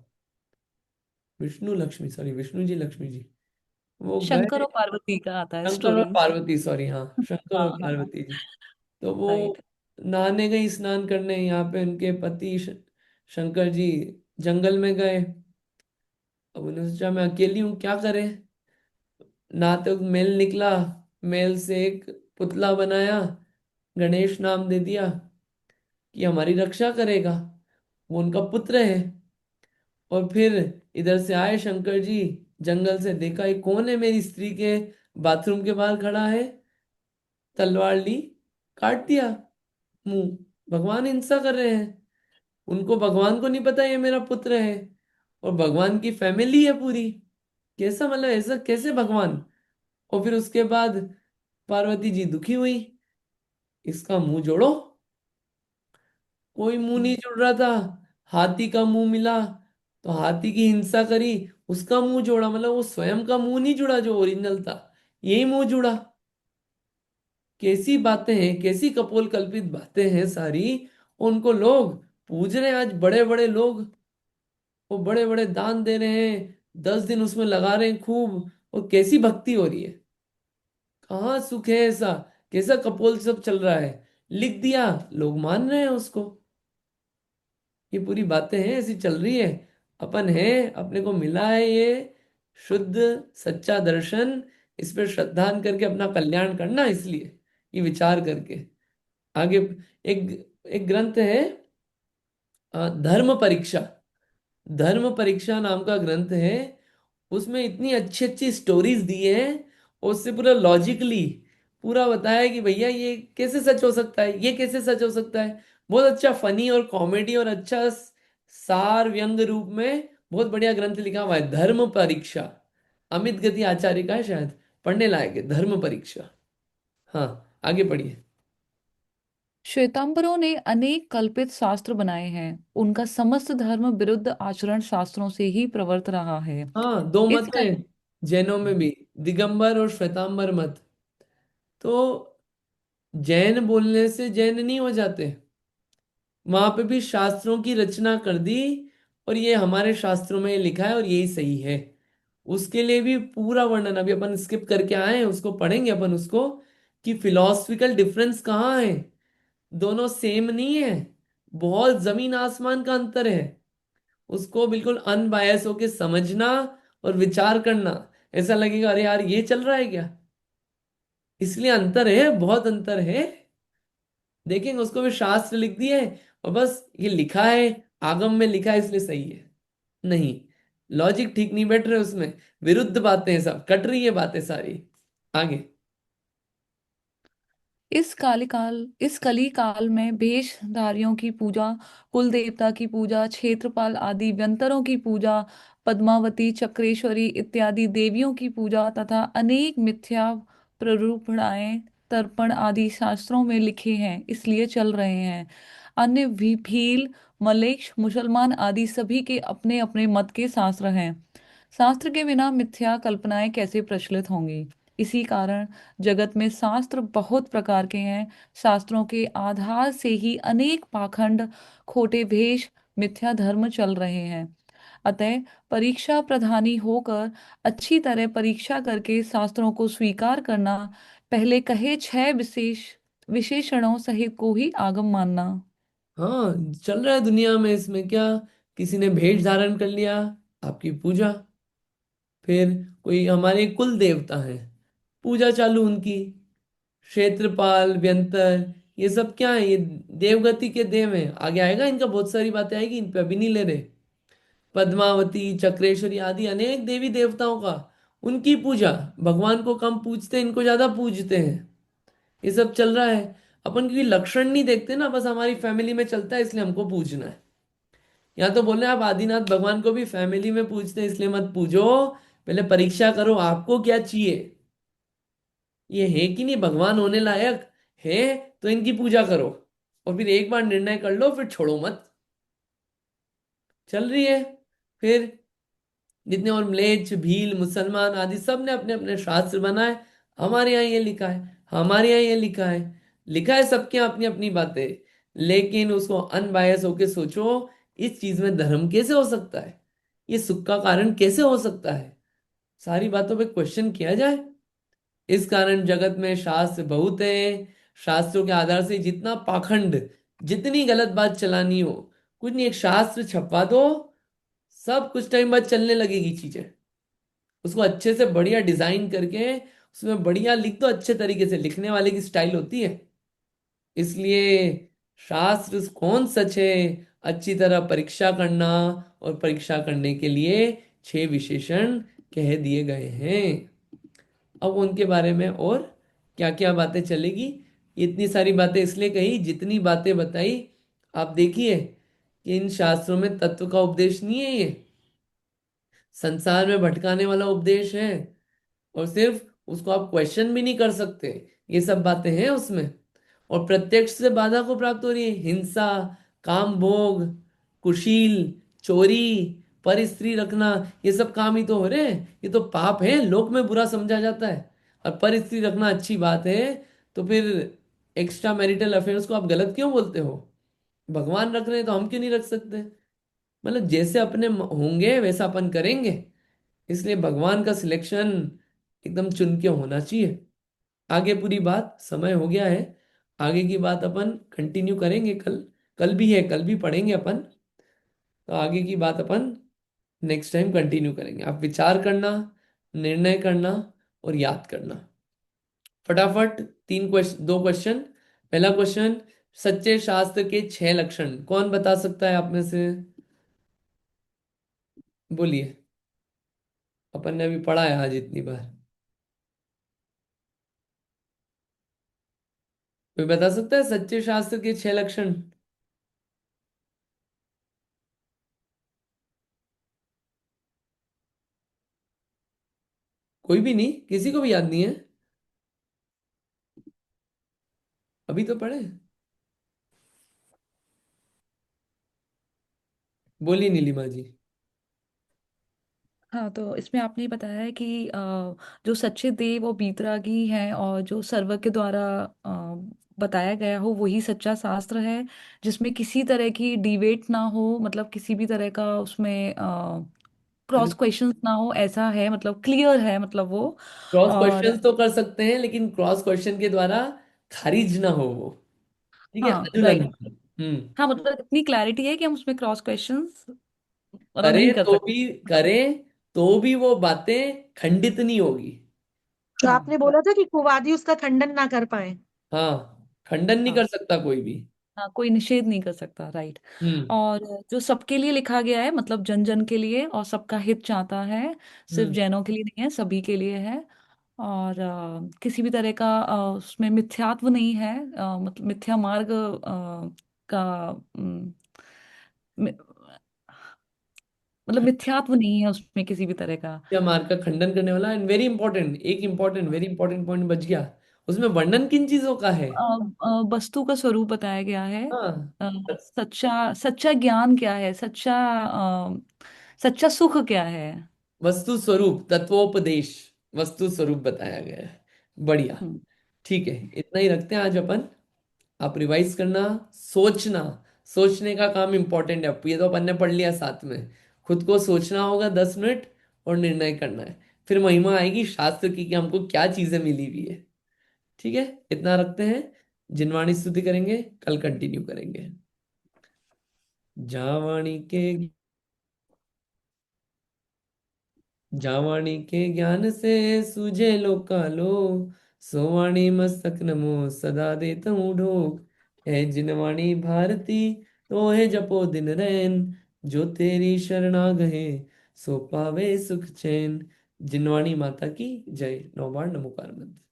विष्णु लक्ष्मी, सॉरी विष्णु जी लक्ष्मी जी, वो शंकर गए। और पार्वती का आता है शंकर और स्टोरीज। पार्वती, सॉरी हाँ, शंकर हाँ और हाँ। पार्वती जी। तो वो राइट। नहाने गई, स्नान करने, यहाँ पे उनके पति शंकर जी जंगल में गए। अब उन्होंने सोचा मैं अकेली हूँ, क्या करें। नहाते वक्त मेल निकला, मेल से एक पुतला बनाया, गणेश नाम दे दिया कि हमारी रक्षा करेगा, वो उनका पुत्र है। और फिर इधर से आए शंकर जी, जंगल से देखा ये कौन है, मेरी स्त्री के बाथरूम के बाहर खड़ा है, तलवार ली, काट दिया मुंह। भगवान हिंसा कर रहे हैं। उनको, भगवान को नहीं पता ये मेरा पुत्र है, और भगवान की फैमिली है पूरी। कैसा, मतलब ऐसा कैसे भगवान। और फिर उसके बाद पार्वती जी दुखी हुई, इसका मुंह जोड़ो। कोई मुंह नहीं जुड़ रहा था। हाथी का मुंह मिला, तो हाथी की हिंसा करी, उसका मुंह जोड़ा। मतलब वो स्वयं का मुंह नहीं जुड़ा जो ओरिजिनल था, यही मुंह जुड़ा। कैसी बातें हैं, कैसी कपोल कल्पित बातें हैं सारी। उनको लोग पूज रहे हैं आज, बड़े बड़े लोग, वो बड़े बड़े दान दे रहे हैं, 10 दिन उसमें लगा रहे हैं खूब, और कैसी भक्ति हो रही है। कहाँ सुख है ऐसा, कैसा कपोल सब चल रहा है। लिख दिया, लोग मान रहे हैं उसको। ये पूरी बातें हैं, ऐसी चल रही है। अपन है, अपने को मिला है ये शुद्ध सच्चा दर्शन, इस पर श्रद्धा करके अपना कल्याण करना, इसलिए ये विचार करके आगे। एक एक ग्रंथ है, धर्म परीक्षा। धर्म परीक्षा नाम का ग्रंथ है। उसमें इतनी अच्छी अच्छी स्टोरीज दी है, और उससे पूरा लॉजिकली पूरा बताया है कि भैया ये कैसे सच हो सकता है, ये कैसे सच हो सकता है। बहुत अच्छा फनी और कॉमेडी और अच्छा सार व्यंग रूप में बहुत बढ़िया ग्रंथ लिखा हुआ है, धर्म परीक्षा। अमित गति आचार्य का है शायद, पढ़ने लायक है, धर्म परीक्षा। हाँ, आगे पढ़िए। श्वेतांबरों ने अनेक कल्पित शास्त्र बनाए हैं। उनका समस्त धर्म विरुद्ध आचरण शास्त्रों से ही प्रवर्त रहा है। हाँ, दो इस मत हैं जैनों में भी, दिगंबर और श्वेतांबर मत। तो जैन बोलने से जैन नहीं हो जाते, वहां पे भी शास्त्रों की रचना कर दी, और ये हमारे शास्त्रों में लिखा है और यही सही है। उसके लिए भी पूरा वर्णन अभी अपन स्किप करके आए हैं, उसको पढ़ेंगे अपन उसको, कि फिलॉसफिकल डिफरेंस कहाँ है। दोनों सेम नहीं है, बहुत जमीन आसमान का अंतर है। उसको बिल्कुल अनबायस होके समझना और विचार करना, ऐसा लगेगा अरे यार ये चल रहा है क्या। इसलिए अंतर है, बहुत अंतर है। देखेंगे उसको भी, शास्त्र लिख दिए और बस ये लिखा है, आगम में लिखा है इसलिए सही है, नहीं। लॉजिक ठीक नहीं बैठ रहे उसमें, विरुद्ध बातें हैं, सब कट रही है बातें सारी। आगे। इस कली काल में भेषधारियों की पूजा, कुल देवता की पूजा, क्षेत्रपाल आदि व्यंतरों की पूजा, पद्मावती, चक्रेश्वरी इत्यादि देवियों की पूजा तथा अनेक मिथ्या प्ररूपणाएं, तर्पण आदि शास्त्रों में लिखे हैं, इसलिए चल रहे हैं। अन्य भी भील, मलेच्छ, मुसलमान आदि सभी के अपने अपने मत के शास्त्र हैं। शास्त्र के बिना मिथ्या कल्पनाएं कैसे प्रचलित होंगी। इसी कारण जगत में शास्त्र बहुत प्रकार के हैं। शास्त्रों के आधार से ही अनेक पाखंड, खोटे भेष, मिथ्या धर्म चल रहे हैं। अतः परीक्षा प्रधानी होकर अच्छी तरह परीक्षा करके शास्त्रों को स्वीकार करना, पहले कहे 6 विशेषणों सहित को ही आगम मानना। हाँ, चल रहा है दुनिया में, इसमें क्या। किसी ने भेष धारण कर लिया, आपकी पूजा। फिर कोई हमारे कुल देवता है, पूजा चालू उनकी। क्षेत्रपाल, व्यंतर, ये सब क्या है, ये देवगति के देव हैं। आगे आएगा इनका, बहुत सारी बातें आएगी, इन पे अभी नहीं ले रहे। पद्मावती, चक्रेश्वरी आदि अनेक देवी देवताओं का, उनकी पूजा। भगवान को कम पूजते हैं, इनको ज्यादा पूजते हैं। ये सब चल रहा है। अपन क्योंकि लक्षण नहीं देखते ना, बस हमारी फैमिली में चलता है इसलिए हमको पूजना है। या तो बोल रहे हैं आप आदिनाथ भगवान को भी फैमिली में पूजते हैं इसलिए मत पूजो, पहले परीक्षा करो आपको क्या चाहिए। ये है कि नहीं भगवान होने लायक है, तो इनकी पूजा करो, और फिर एक बार निर्णय कर लो, फिर छोड़ो मत। चल रही है। फिर जितने और म्लेच्छ, भील, मुसलमान आदि सब ने अपने अपने शास्त्र बनाए। हमारे यहाँ ये लिखा है, हमारे यहाँ ये लिखा है। लिखा है सबके यहाँ अपनी अपनी बातें, लेकिन उसको अनबायस होके सोचो, इस चीज में धर्म कैसे हो सकता है, ये सुख का कारण कैसे हो सकता है, सारी बातों पे क्वेश्चन किया जाए। इस कारण जगत में शास्त्र बहुत है। शास्त्रों के आधार से जितना पाखंड, जितनी गलत बात चलानी हो, कुछ नहीं, एक शास्त्र छपवा दो, सब कुछ टाइम बाद चलने लगेगी चीजें। उसको अच्छे से बढ़िया डिजाइन करके उसमें बढ़िया लिख दो, अच्छे तरीके से लिखने वाले की स्टाइल होती है। इसलिए शास्त्र कौन सच है, अच्छी तरह परीक्षा करना, और परीक्षा करने के लिए 6 विशेषण कह दिए गए हैं। अब उनके बारे में और क्या क्या बातें चलेगी, इतनी सारी बातें इसलिए कही, जितनी बातें बताई आप देखिए कि इन शास्त्रों में तत्व का उपदेश नहीं है, ये संसार में भटकाने वाला उपदेश है। और सिर्फ उसको आप क्वेश्चन भी नहीं कर सकते, ये सब बातें हैं उसमें। और प्रत्यक्ष से बाधा को प्राप्त हो रही है, हिंसा, काम भोग, कुशील, चोरी, पर स्त्री रखना, ये सब काम ही तो हो रहे हैं, ये तो पाप है, लोक में बुरा समझा जाता है। और पर स्त्री रखना अच्छी बात है, तो फिर एक्स्ट्रा मैरिटल अफेयर्स को आप गलत क्यों बोलते हो? भगवान रख रहे हैं तो हम क्यों नहीं रख सकते? मतलब जैसे अपने होंगे वैसा अपन करेंगे, इसलिए भगवान का सिलेक्शन एकदम चुन के होना चाहिए। आगे पूरी बात, समय हो गया है, आगे की बात अपन कंटिन्यू करेंगे कल। कल भी है, कल भी पढ़ेंगे अपन, तो आगे की बात अपन नेक्स्ट टाइम कंटिन्यू करेंगे। आप विचार करना, निर्णय करना और याद करना। फटाफट 3 क्वेश्चन, 2 क्वेश्चन। पहला क्वेश्चन, सच्चे शास्त्र के 6 लक्षण कौन बता सकता है आप में से? बोलिए, अपन ने अभी पढ़ा है आज इतनी बार। कोई बता सकता है सच्चे शास्त्र के 6 लक्षण? कोई भी नहीं, किसी को भी याद नहीं है? अभी तो पढ़े। बोलिए नीलिमा जी। हाँ, तो इसमें आपने बताया है कि जो सच्चे देव और बीतरागी हैं और जो सर्वर के द्वारा बताया गया हो वही सच्चा शास्त्र है, जिसमें किसी तरह की डिबेट ना हो, मतलब किसी भी तरह का उसमें क्रॉस क्वेश्चंस ना हो, ऐसा है, मतलब क्लियर है, मतलब वो। क्रॉस और क्वेश्चन तो कर सकते हैं, लेकिन क्रॉस क्वेश्चन के द्वारा खारिज ना हो वो। ठीक है, हाँ, अधूरा ना राइट। हो। हम्म। हाँ, मतलब इतनी क्लैरिटी है कि हम उसमें क्रॉस क्वेश्चंस मतलब करे नहीं कर तो सकते। भी, करें तो भी वो बातें खंडित नहीं होगी। जो हाँ, आपने बोला था कि कुवादी उसका खंडन ना कर पाए। हाँ, खंडन नहीं हाँ, कर सकता कोई भी। हाँ, कोई निषेध नहीं कर सकता, राइट। हम्म। और जो सबके लिए लिखा गया है, मतलब जन जन के लिए, और सबका हित चाहता है, सिर्फ हम्म। जैनों के लिए नहीं है, सभी के लिए है। और किसी भी तरह का उसमें मिथ्यात्व नहीं है, मतलब मिथ्या मार्ग का मि- मतलब मिथ्यात्व नहीं है उसमें किसी भी तरह का। या मार्ग का खंडन करने वाला। एंड वेरी इंपॉर्टेंट, एक इंपॉर्टेंट, वेरी इंपॉर्टेंट पॉइंट बच गया। उसमें वर्णन किन चीजों का है? वस्तु का स्वरूप बताया गया है। हाँ, सच्चा सच्चा ज्ञान क्या है, सच्चा सुख क्या है। वस्तु स्वरूप, तत्वोपदेश, वस्तु स्वरूप बताया गया है। बढ़िया। हम्म। ठीक है, इतना ही रखते हैं आज अपन। आप रिवाइज करना, सोचना, सोचने का काम इंपॉर्टेंट है। ये तो अपन ने पढ़ लिया साथ में, खुद को सोचना होगा 10 मिनट और निर्णय करना है। फिर महिमा आएगी शास्त्र की कि हमको क्या चीजें मिली हुई है। ठीक है, इतना रखते हैं। जिनवाणी स्तुति करेंगे, कल कंटिन्यू करेंगे। जावाणी के, जावाणी के ज्ञान से सूझे लोकालो, सोवाणी मस्तक नमो सदा देता हूँ ढोक। है जिनवाणी भारती, तो है जपो दिन रैन, जो तेरी शरणा गए सो पावे सुख चैन। जिनवाणी माता की जय। नौबार नमोकार मंत्र।